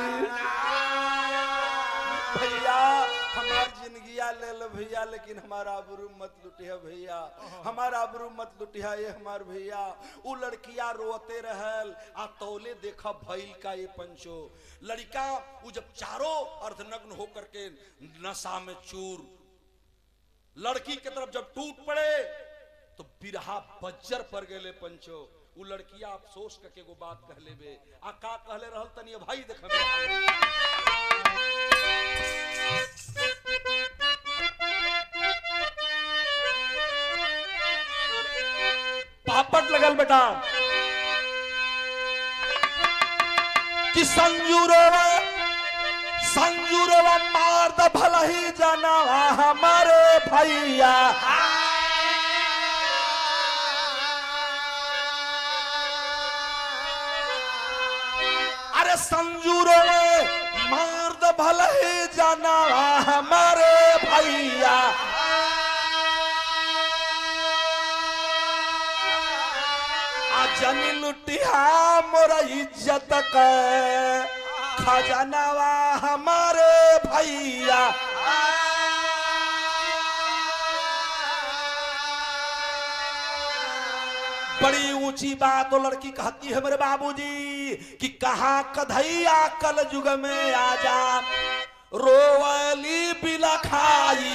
हमार जिंदगिया ले लो भैया, लेकिन हमारा आबरू मत लुटिया भैया, हमारा आबरू मत लुटिया। ये हमार भैया वो लड़कियां रोते रहल। आ तौले देखा भइल का ये पंचो लड़का वो जब चारों अर्धनग्न होकर के नशा में चूर लड़की की तरफ जब टूट पड़े तो बिरहा बज्जर पर गेले पंचो। वो लड़किया अफसोस करके गो बात कह लेबे। आ का कहले रहल तनी भाई देखा पापट लगल बेटा कि संजूरवा मार द भला ही जाना हमारे भैया। अरे संजूरवा मार द भला ही जाना हमारे भैया। जनी लुटिया मोरा इज्जत के खजानावा हमारे भैया। बड़ी ऊंची बात तो लड़की कहती है मेरे बाबूजी कि कहाँ कन्हैया कल युग में आजा रोवली बिलखाई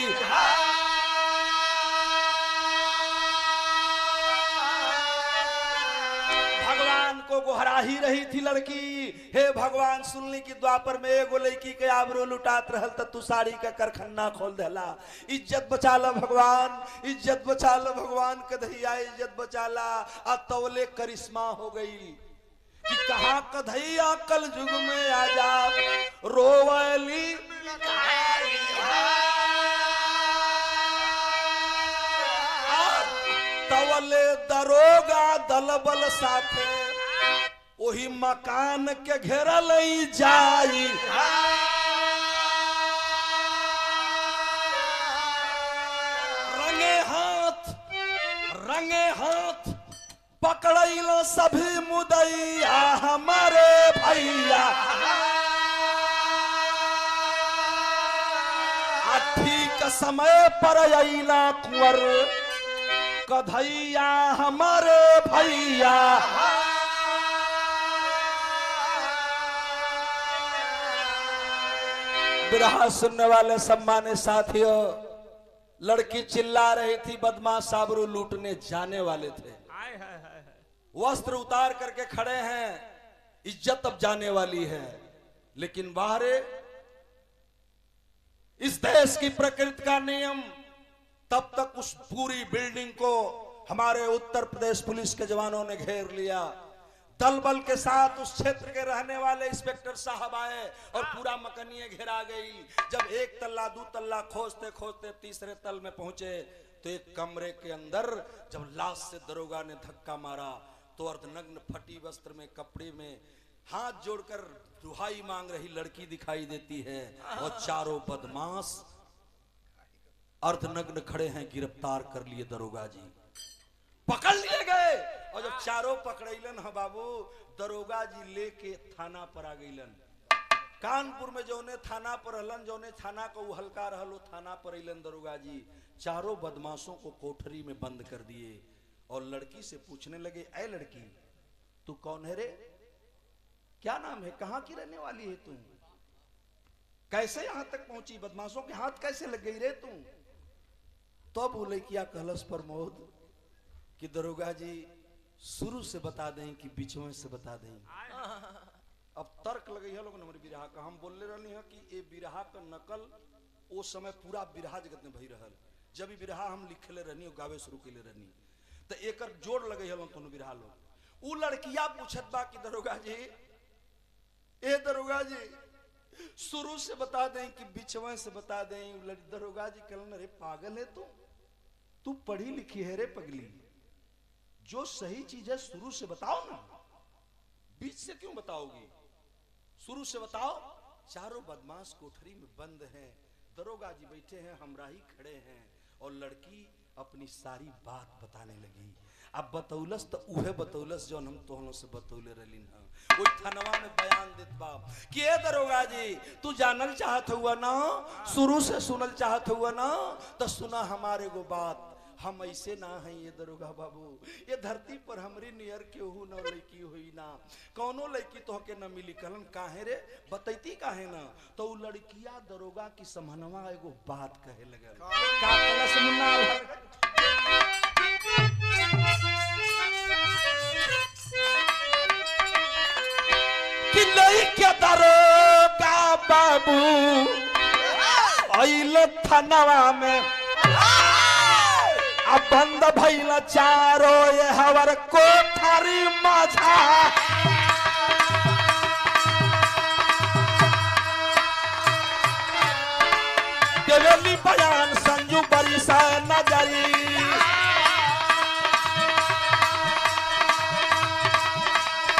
को गोहरा ही रही थी लड़की, हे भगवान सुनली की द्वापर में एगो लड़की के आबरू लुटात रहल त तू साड़ी का करखन्ना खोल देला। इज्जत बचा ला भगवान, इज्जत बचा ला भगवान, कन्हैया इज्जत बचा ला। आ तौले करिश्मा हो गई कि कहा कन्हैया कल युग में आजा रोवली तवले दरोगा दलबल साथे वही मकान के घेरल जाई। रंगे हाथ पकड़ल सभी मुदैया हमारे भैया। ठीक समय पर अइला कुंवर कन्हैया हमारे भैया। बिरहा सुनने वाले सम्मानित साथियों, लड़की चिल्ला रही थी, बदमाश आबरू लूटने जाने वाले थे। वस्त्र उतार करके खड़े हैं, इज्जत अब जाने वाली है। लेकिन बाहरे इस देश की प्रकृति का नियम, तब तक उस पूरी बिल्डिंग को हमारे उत्तर प्रदेश पुलिस के जवानों ने घेर लिया। दल बल के साथ उस क्षेत्र के रहने वाले इंस्पेक्टर साहब आए और पूरा मकनिये घेरा गई। जब एक तल्ला दो तल्ला खोजते खोजते तीसरे तल में पहुंचे तो एक कमरे के अंदर जब लाश से दरोगा ने धक्का मारा तो अर्धनग्न फटी वस्त्र में कपड़े में हाथ जोड़कर दुहाई मांग रही लड़की दिखाई देती है और चारों बदमाश अर्धनग्न खड़े हैं। गिरफ्तार कर लिए दरोगा जी, पकड़ लिए गए। और जब चारों पकड़ैलन है बाबू, दरोगा जी लेके थाना पर आ गईलन। कानपुर में जौने थाना पर रहलन, जौने थाना को हल्का रहलो थाना पर अइलन दरोगा जी। चारों बदमाशों को कोठरी में बंद कर दिए और लड़की से पूछने लगे, ऐ लड़की तू कौन है रे, क्या नाम है, कहाँ की रहने वाली है तू, कैसे यहां तक पहुंची, बदमाशों के हाथ कैसे लग गई रे तू। तो बोले किया कहलस प्रमोद कि दरोगा जी शुरू से बता दें कि बीचों से बता दें। अब तर्क लगे है लोग हमारे बिरहा का, हम बोलने रहनी है कि ये बिरहा का नकल वो समय पूरा बिरहा जगत में भई रहल। जब भी बिरहा हम लिखले रहनी और गावे शुरू कैले रहनी तो एक जोड़ लगे है लोग बिरहा लोग। उ लड़किया पूछत बा कि दरोगा जी, ए दरोगा जी शुरू से बता दें कि बीचवा से बता दें। दरोगा जी कहलन, अरे पागल है तू पढ़ी लिखी है रे पगली, जो सही चीज है शुरू से बताओ ना, बीच से क्यों बताओगी, शुरू से बताओ। चारों बदमाश कोठरी में बंद हैं, दरोगा जी बैठे हैं, हमरा ही खड़े हैं और लड़की अपनी सारी बात बताने लगी। अब बतौलस तो उहे बतौलस जो हम तोहनों से बतौले रलीन है। वो थानवा में बयान देत बा कि ए दरोगा जी तू जानल चाहत हुआ ना, शुरू से सुनल चाहत हुआ ना, तो सुना हमारे को बात। हम ऐसे ना हैं ये दरोगा बाबू, ये धरती पर हमरी नियर केहू न लड़की हुई ना, कौनो लड़की तो के न मिली। कहलन काहे रे, बतैती काहे ना। तो उ लड़किया दरोगा की समहनवा एगो बात कहे लगल। का कहलस मुन्ना कि लइके दरोगा बाबू आइल थानवा में, अब बंद भइल चारो ये हवर कोठरी माझा। देवेली बयान संजू बरिसा नजरी,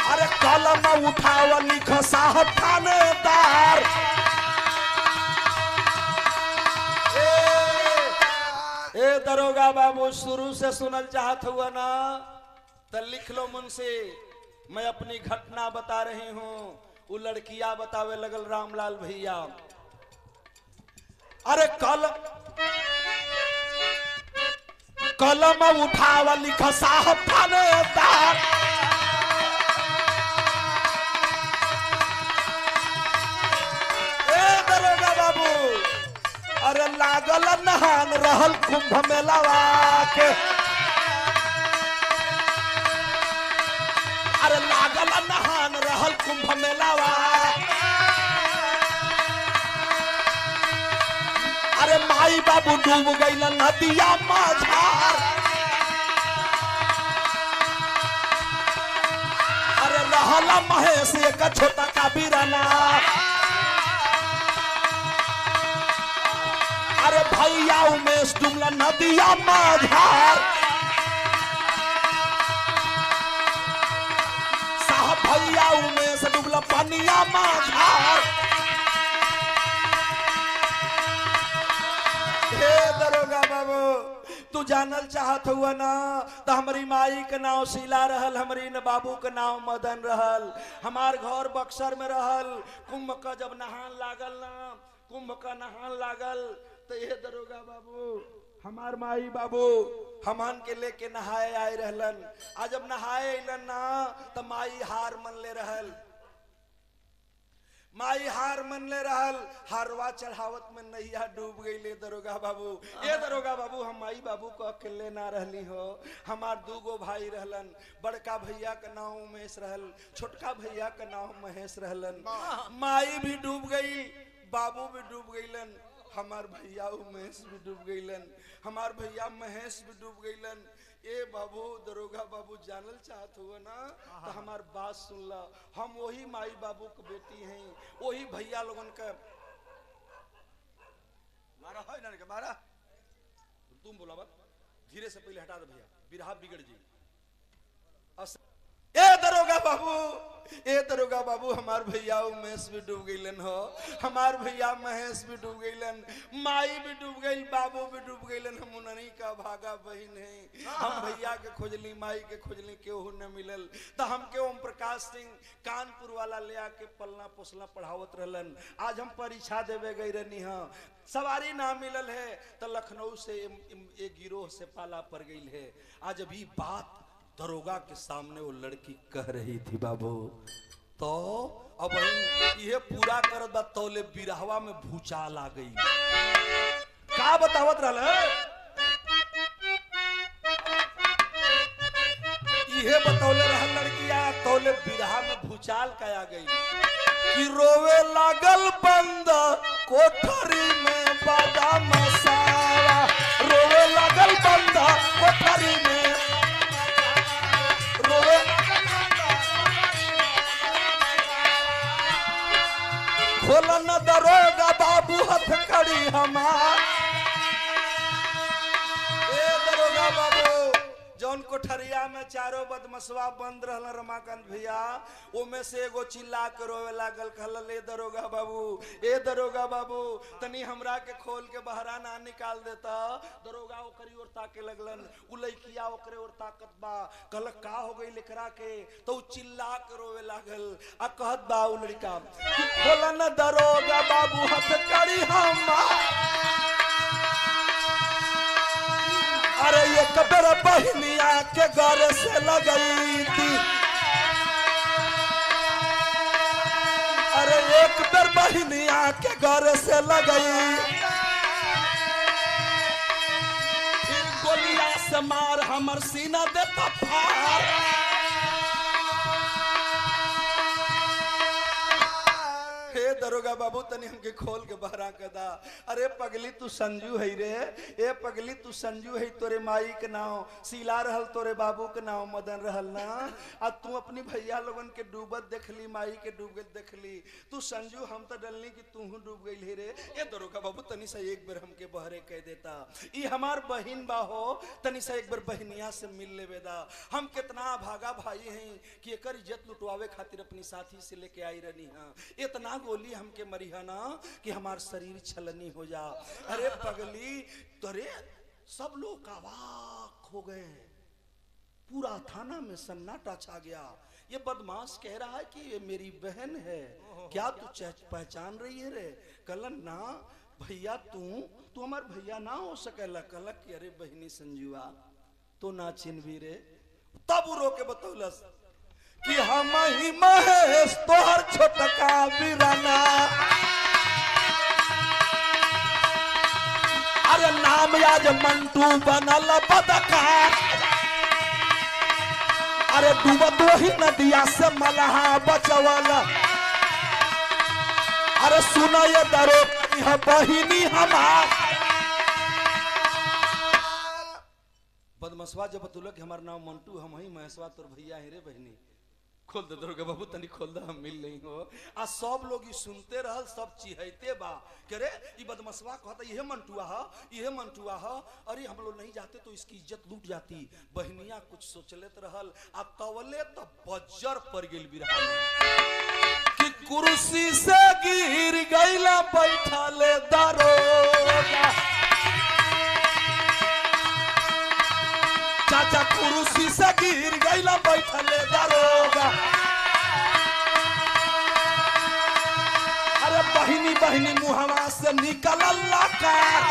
अरे कलम उठाव लिख साहब थानेदार। ए दरोगा बाबू शुरू से सुनल चाहत हुआ ना, तो लिख लो मुझसे, मैं अपनी घटना बता रही हूँ। वो लड़किया बतावे लगल रामलाल भैया, अरे कलम उठावा लिख साहब थानेदार। ए दरोगा बाबू, अरे लागल नहान रहल कुंभ मेलावा के, अरे लागल रहला नहान रहल कुंभ मेलावा। अरे माई बाबू डूब गई नदिया माझार। अरे रहला महेश एक छोटा का बीराना। अरे भैया उमेश डूबला नदिया माझार। साहब भैया उमेश डूबला पनिया माझार। हे दरोगा बाबू तू जानल चाहत हुआ ना तो हमारी माई के नाव शीला रहल, हमारी न बाबू के नाव मदन रहल। हमार घर बक्सर में रहल। कुंभ का जब नहान लागल ना, कुंभ का नहान लागल तो ये दरोगा बाबू हमार माई बाबू हमन के लेके नहाए आए रहलन। आज जब नहाए अलन ना तो माई हार मन ले रहल। माई हार मन ले रहल। हारवा चढ़ावत में नैया डूब गई ले दरोगा बाबू। ये दरोगा बाबू हम माई बाबू को अकेले ना रहली हो। हमार दूगो भाई रहलन। बड़का भैया का नाम उमेश रहल, छोटका भैया का नाम महेश रहलन। माई भी डूब गई, बाबू भी डूब गईलन, हमार भैया उमेश भी डूब गईलन, हमार भैया महेश भी डूब गईलन। ए बाबू दरोगा बाबू जानल चाहत हुआ ना तो हमार बात सुन ला। हम वही माई बाबू के बेटी हैं, वही भैया लोगन का मारा है ना के मारा। तुम बोला बात धीरे से पहले हटा दे भैया, बिरहा बिगड़ जी। ए दरोगा बाबू, ए दरोगा बाबू हमार भैया उमेश भी डूब गईलन हो, हमार भैया महेश भी डूब गईलन, माई भी डूब गई, बाबू भी डूब गईलन। हम उन्हीं का भागा बहन है। हम भैया के खोजली, माई के खोजली, केहू न मिलल तो हमके ओम प्रकाश सिंह कानपुर वाला ले आके पलना पोसला पढ़ावत रहलन। आज हम परीक्षा देवे गई रहनी है, सवारी ना मिलल है तो लखनऊ से एक गिरोह से पाला पड़ गई है। आज अभी बात दरोगा के सामने वो लड़की कह रही थी बाबू, तो अब ये पूरा करत बा तौले बिरहवा में भूचाल आ गई। का बतावत रहल ये बतौले रहल लड़किया, तौले बिरहा में भूचाल का आ गई कि रोवे लागल बंद कोठरी में बादाम सारा। रोवे लागल बंद कोठरी में खोलन दरोगा बाबू हथकड़ी हमार। ए दरोगा बाबू जौन कोठरिया में चारों बदमसवा बंद रहल रमाकांत भैया, ओमे से एगो चिल्ला के रोवे लागल, कहल ए दरोगा बाबू, ए दरोगा बाबू तनी हमरा के खोल के बहरा ना निकाल देता। दरोगा ओकरी ओर ताके लगलन, उ लइकिया ओकरे ओर ताकत बा, कहल का हो गई लेकरा के, तो उ चिल्ला के रोवे लागल आ कहत बा उ लड़का कि खोलन दरोगा बाबू हथकड़ी हमार। अरे एक बेर बहनिया के घर से लगई थी, अरे एक बेर बहनिया के घर से लगई, फिर गोलियां से मार हमर सीना देता फाड़। दरोगा बाबू तनी हमके खोल के बहरा के दा। अरे पगली तू संजू है रे, ए पगली तू संजू है, तोरे माई के नाम शीला रहल, तोरे बाबू के नाम मदन रहल ना। आ तू अपनी भैया लोगन के डूबत देखली, माई के डूबत देखली, तू संजू हम तो डलनी कि तू डूब गई रे। ए दरोगा बाबू तनी सा एक बार हमके बहरे कह देता, ई हमार बहिन बा हो, तनी सा एक बार बहनिया से मिल लेवे दा। हम कितना भागा भाई हैं कि एकर इज्जत लुटवावे खातिर अपनी साथी से लेके आई रहनी हां। इतना गोली हमके मरिहाना कि हमार शरीर छलनी हो जा। अरे पगली तोरे सब लोग अवाक हो गए, पूरा थाना में सन्नाटा छा गया। ये बदमाश कह रहा है कि ये मेरी बहन है, क्या तू पहचान रही है रे? कलन ना भैया तू हमार भैया ना हो सकेला। कलक कि अरे बहनी संजुआ तो ना चिन्हवी रे। तब रो के बतौलस कि हम ही महेश तोहर छोटका बिराना। अरे नाम आज मंटू बनल बदका। अरे डूबत वही नदिया से मलहा बचवाला। अरे सुना ये दरो यह बहिनी हमार। बदमसवा जब बतौलक हमार नाम मंटू, हम ही महेशवा तोर भैया है रे बहनी। खोल दे दुर्गा बाबू तनी खोल दे, हम मिल नहीं हो। आ सब लोग सुनते रहल, सब चिहते बा के रे ई बदमसवा कहता यह मंटुआ है, यह मंटुआ है। अरे हम लोग नहीं जाते तो इसकी इज्जत लूट जाती। बहनिया कुछ सोचलेत रहल, आ तवले तो बज्जर पड़ गेल बिरहा में कि कुर्सी से गिर गईला बैठले दरोगा। चाचा कुर्सी से गिर गईला बैठले दरोगा। अरे बहिनी बहिनी मुहवा से निकलल लकार।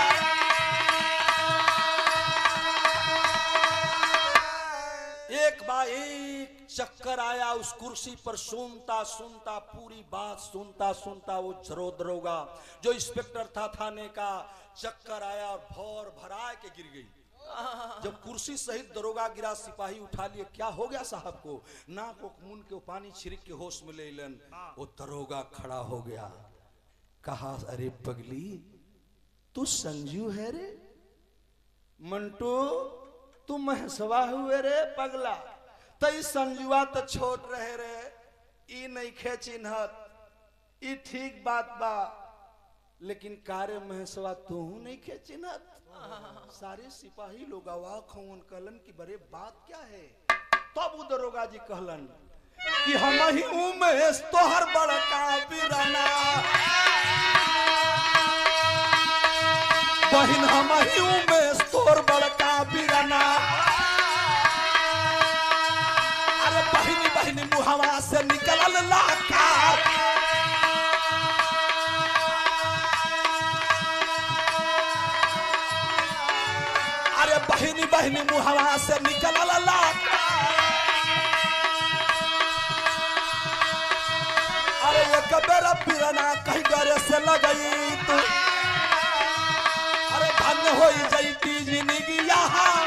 एक बार एक चक्कर आया उस कुर्सी पर, सुनता सुनता पूरी बात सुनता सुनता वो दरोगा जो इंस्पेक्टर था थाने का, चक्कर आया और भौर भरा के गिर गई। जब कुर्सी सहित दरोगा गिरा, सिपाही उठा लिए, क्या हो गया साहब को? नाक को मुन के पानी छिड़क के होश में ले लन। वो दरोगा खड़ा हो गया, कहा अरे पगली तू संजू है रे? मंटू तू महसवा हुए रे पगला? तई संजुआ तो छोट रहे रे, ई नहीं खे चिन्हत, ई ठीक बात बा, लेकिन कारे महसवा तू नहीं खे चिन्हत। सारे सिपाही लोग अवाक होन, कहलन कि बड़े बात क्या है? तब वो दरोगा जी कहलन कि हम ही उमेश तोहर बड़का बिराना, बहिन हम ही उमेश तोहर बड़का बिराना। अरे बहिनी बहिनी मुहवा से निकलल लाकार। अरे बहिनी बहिनी मुहवा से निकलल लाकार। अरे एक बेर बिरना कहीं गरे से लगई तू, अरे धन्य हो जैती जिंदगी यहाँ।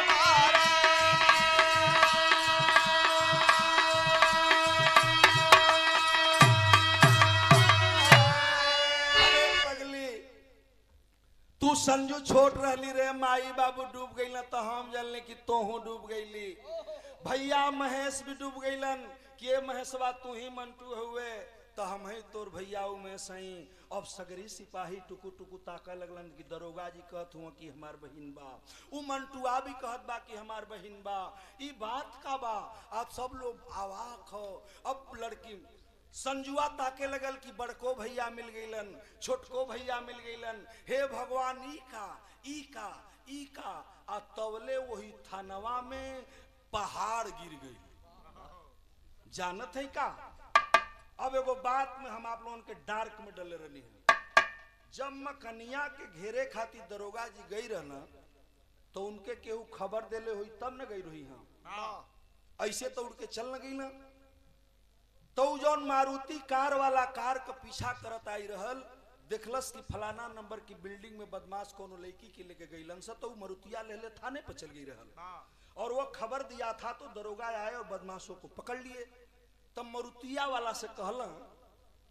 तू संजू छोट रहली रे, माई बाबू डूब गई तो हम जानले कि तोहू डूब गईली। भैया महेश भी डूब गईलन कि महेशवा तू ही मंटू हुए, तो हम ही तोर भैया उमेश हई। अब सगरी सिपाही टुकु टुकु ताका लगलन कि दरोगा जी कहत हुआ कि हमार बहिन बा, उ मंटुआ भी कहत बा कि हमार बहिन बा। ई बात का बा? आप सब लोग अवाक हो। अब लड़की संजुआ ताके लगल कि बड़को भैया मिल गईलन, छोटको भैया मिल गईलन। हे भगवान ई का ई का ई का। आ तवले वही थानवा में पहाड़ गिर गई। जानत है का? अब एगो बात में हम आप लोगों के डार्क में डले रहनी है। जब मकनिया के घेरे खातिर दरोगा जी गई रहना, तो उनके केहू खबर देले हुई तब न गई रही। हाँ ऐसे तो उड़ के चल न गई ना। तो जौन मारुति कार वाला कार का पीछा करत आई रहल, देखलस कि फलाना नंबर की बिल्डिंग में बदमाश कोनो लड़की के लेके गईलन से, तो मारुतिया ले ले थाने पर चल गई रहल। और वो खबर दिया था तो दरोगा आए और बदमाशों को पकड़ लिए। तब मारुतिया वाला से कहला,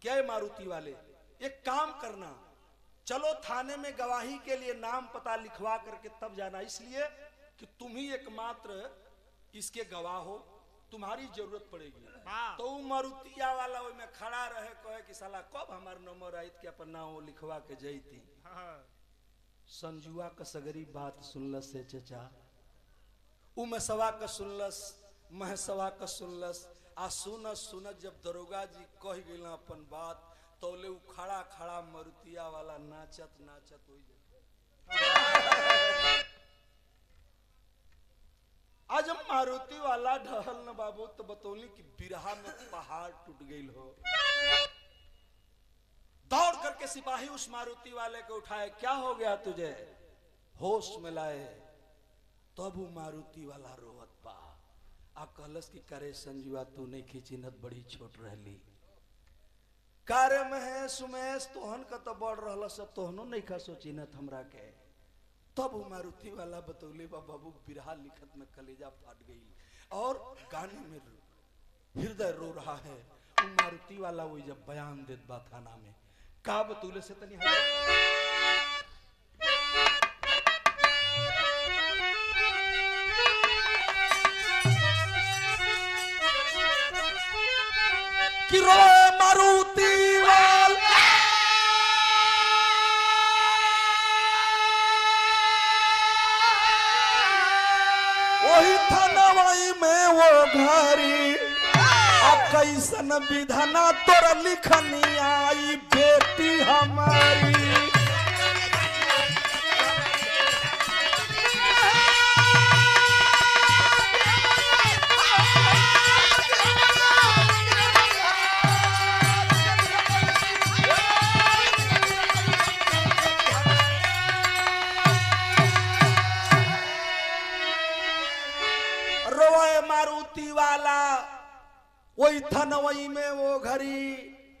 क्या मारुति वाले एक काम करना, चलो थाने में गवाही के लिए नाम पता लिखवा करके तब जाना, इसलिए कि तुम ही एकमात्र इसके गवाह हो, तुम्हारी जरूरत पड़ेगी। तो मारुतिया वाला में खड़ा रहे, कहे कि साला कब हमार नंबर आई के अपन नाम लिखवा के जईती। संजुआ का सगरी बात सुनलस से चचा, उमेशवा का सुनलस, महेशवा का सुनलस। आ सुनत सुनत जब दरोगा जी कह गई अपन बात, तौले उ खड़ा खड़ा मारुतिया वाला नाचत नाचत हो जाए। आज मारुति वाला ढहल न बाबू तो बतौली कि बिरहा में पहाड़ टूट गई हो। दौड़ करके सिपाही उस मारुति वाले को उठाए, क्या हो गया तुझे? होश में लाए, तब वो मारुति वाला रोवत पा आ कहलस कि करे संजुआ तू नहीं खिचिनत, बड़ी छोट रहली। कारे महेश उमेश तोहन का तो बढ़ रहा सब, तोहनो नहीं खा सोचिनत हमरा के। तब मारुति वाला बतौले बा बाबू बिरहा लिखत में कलेजा फाट गई। और गाने में हृदय रो रहा है। वो मारुति वाला वो जब बयान देत बा थाना में का बतूले से तनी कि रो मारुति वाला वही थानवाई में वो घरी कैसन विधना तोर लिखनी आई बेटी हमारी। रोए मारुति वाला वही थनवई में वो घड़ी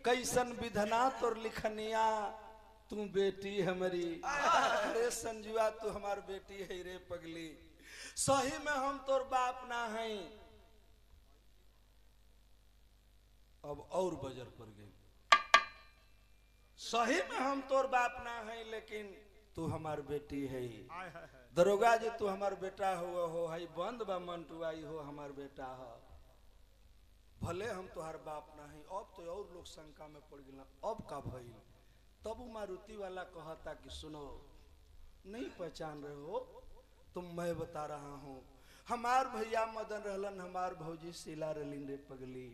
कैसन विधना तोर लिखनिया तू बेटी हमारी। अरे संजुआ तू हमार बेटी है रे पगली, सही में हम तोर बाप ना है। अब और बजर पड़ गई, सही में हम तोर बाप ना है लेकिन तू हमार बेटी है। दरोगा जी तू हमार बेटा हो है बंद बा मंटू आई हो हमार बेटा हो, भले हम तुहार बाप ना है। अब तो और लोग शंका में पड़ गए, अब का भइल? तब मारुति वाला कहता कि सुनो नहीं पहचान रहे हो तुम, मैं बता रहा हूँ हमार भैया मदन रहलन, हमार भौजी शीला रहलिन रे पगली।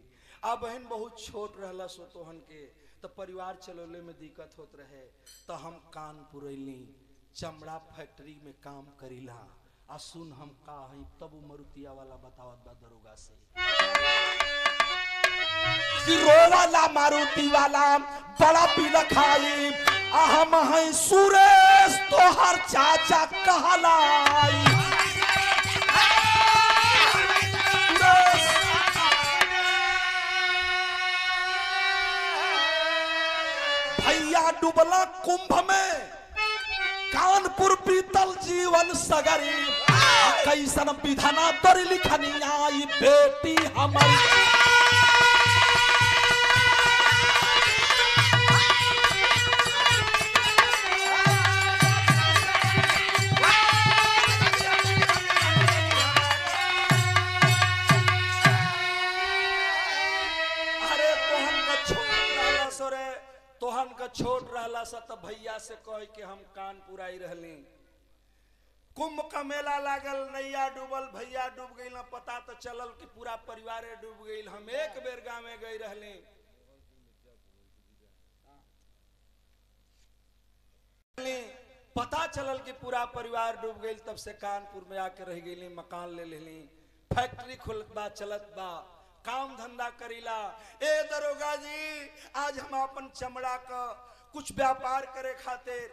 आ बहन बहुत छोट रहला सो तोहन के तो परिवार चलोले में दिक्कत होत रहे तो हम कानपुर अइली, चमड़ा फैक्ट्री में काम करीला। आ सुन हम का हई तब मारुतिया वाला बतावत बा दरोगा से कि रोवाला मारुति वाला बड़ा बिलखाई हम हैं सुरेश तोहर चाचा कहलाई। भैया डूबला कुंभ में कानपुर पीतल जीवन सगरी कैसन विधना तोर लिखनी आई बेटी हमारी। तोहन का छोट रहला सा तब भैया से कह के हम कानपुर आई रहली। कुंभ का मेला लागल, नैया डूबल, भैया डूब गई ना पता तो चलल कि पूरा परिवार डूब गई। हम एक बेर गाँव में गई रहली, पता चलल कि पूरा परिवार डूब गई। तब से कानपुर में आके रह गई, मकान ले लेली, फैक्ट्री खुलत बा चलत बा, काम धंधा करीला। ए दरोगा जी आज हम अपन चमड़ा का कुछ व्यापार करे खातिर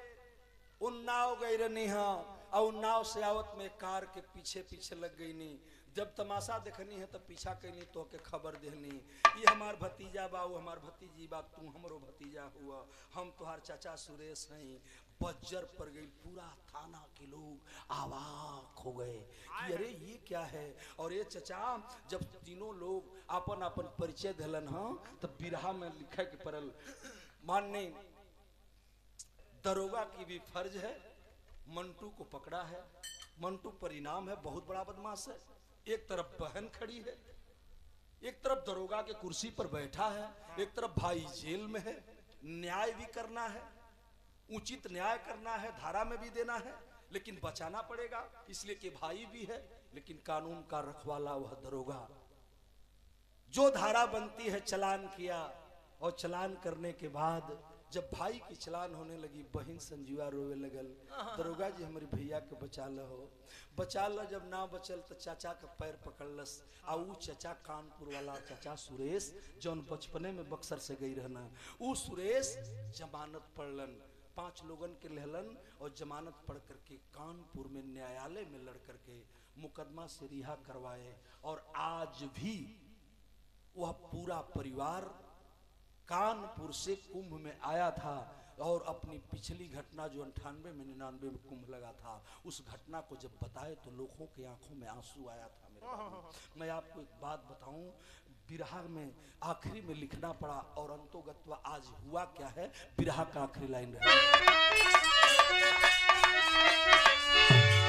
उन्नाव गई रहनी हाँ, और उन्नाव से आवत में कार के पीछे पीछे लग गई नी। जब तमाशा देखनी है तब पीछा कैनी तो के खबर देनी ये हमार भतीजा बा, वो हमार भतीजी बा, तू हमरो भतीजा हुआ, हम तुहार चाचा सुरेश हैं। बज्जर पड़ गई, पूरा थाना के लोग आवाक हो गए कि अरे ये क्या है। और ये चचा जब तीनों लोग अपन अपन परिचय दिलन हाँ तब बिरहा में लिखा के पड़ल। मानने दरोगा की भी फर्ज है, मंटू को पकड़ा है, मंटू परिणाम है, बहुत बड़ा बदमाश है। एक तरफ बहन खड़ी है, एक तरफ दरोगा के कुर्सी पर बैठा है, एक तरफ भाई जेल में है। न्याय भी करना है, उचित न्याय करना है, धारा में भी देना है, लेकिन बचाना पड़ेगा इसलिए कि भाई भी है लेकिन कानून का रखवाला वह दरोगा। जो धारा बनती है चलान किया, और चलान करने के बाद जब भाई की चलान होने लगी बहन संजुआ रोवे लगल, दरोगा जी हमारे भैया के बचा लो, बचा लो। जब ना बचल तो चाचा का पैर पकड़लस, आ ऊ चाचा कानपुर वाला चाचा सुरेश जौन बचपने में बक्सर से गई रहना, ऊ सुरेश जमानत पढ़लन, 5 लोगन के लेहलन और जमानत पढ़ करके कानपुर में न्यायालय में लड़ करके मुकदमा से रिहा करवाए। और आज भी वह पूरा परिवार कानपुर से कुंभ में आया था। और अपनी पिछली घटना जो 98 में 99 में कुंभ लगा था, उस घटना को जब बताए तो लोगों की आंखों में आंसू आया था मेरे बाबू। मैं आपको एक बात बताऊं, बिरहा में आखिरी में लिखना पड़ा और अंतोगत्वा आज हुआ क्या है, बिरहा का आखिरी लाइन रहा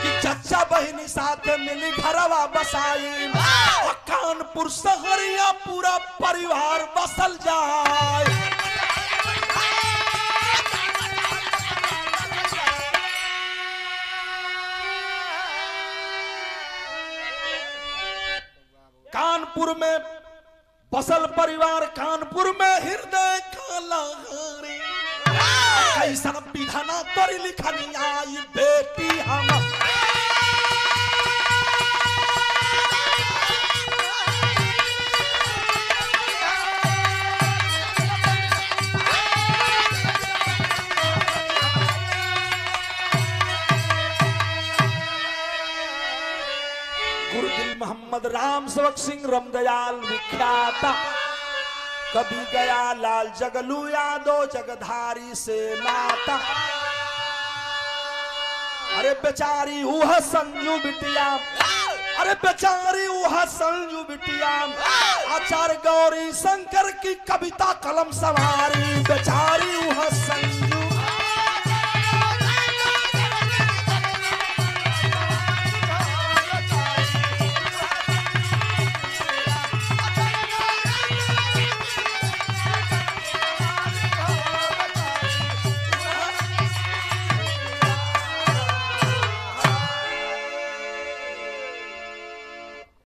कि चचा बहिनी साथ मिली घरवा बसाई, कानपुर शहरिया पूरा परिवार बसल जाए। कानपुर में बसल परिवार, कानपुर में हृदय काला कैसन विधाना तोरी लिखनी आई बेटी हम। गुरुदिल मोहम्मद राम सेवक सिंह रमदयाल विख्यात कभी गया लाल जगलू यादव जगधारी से नाता। अरे बेचारी हुआ संजू बिटिया, अरे बेचारी हुआ संजू बिटिया, आचार्य गौरी शंकर की कविता कलम सवारी, बेचारी हुआ संजू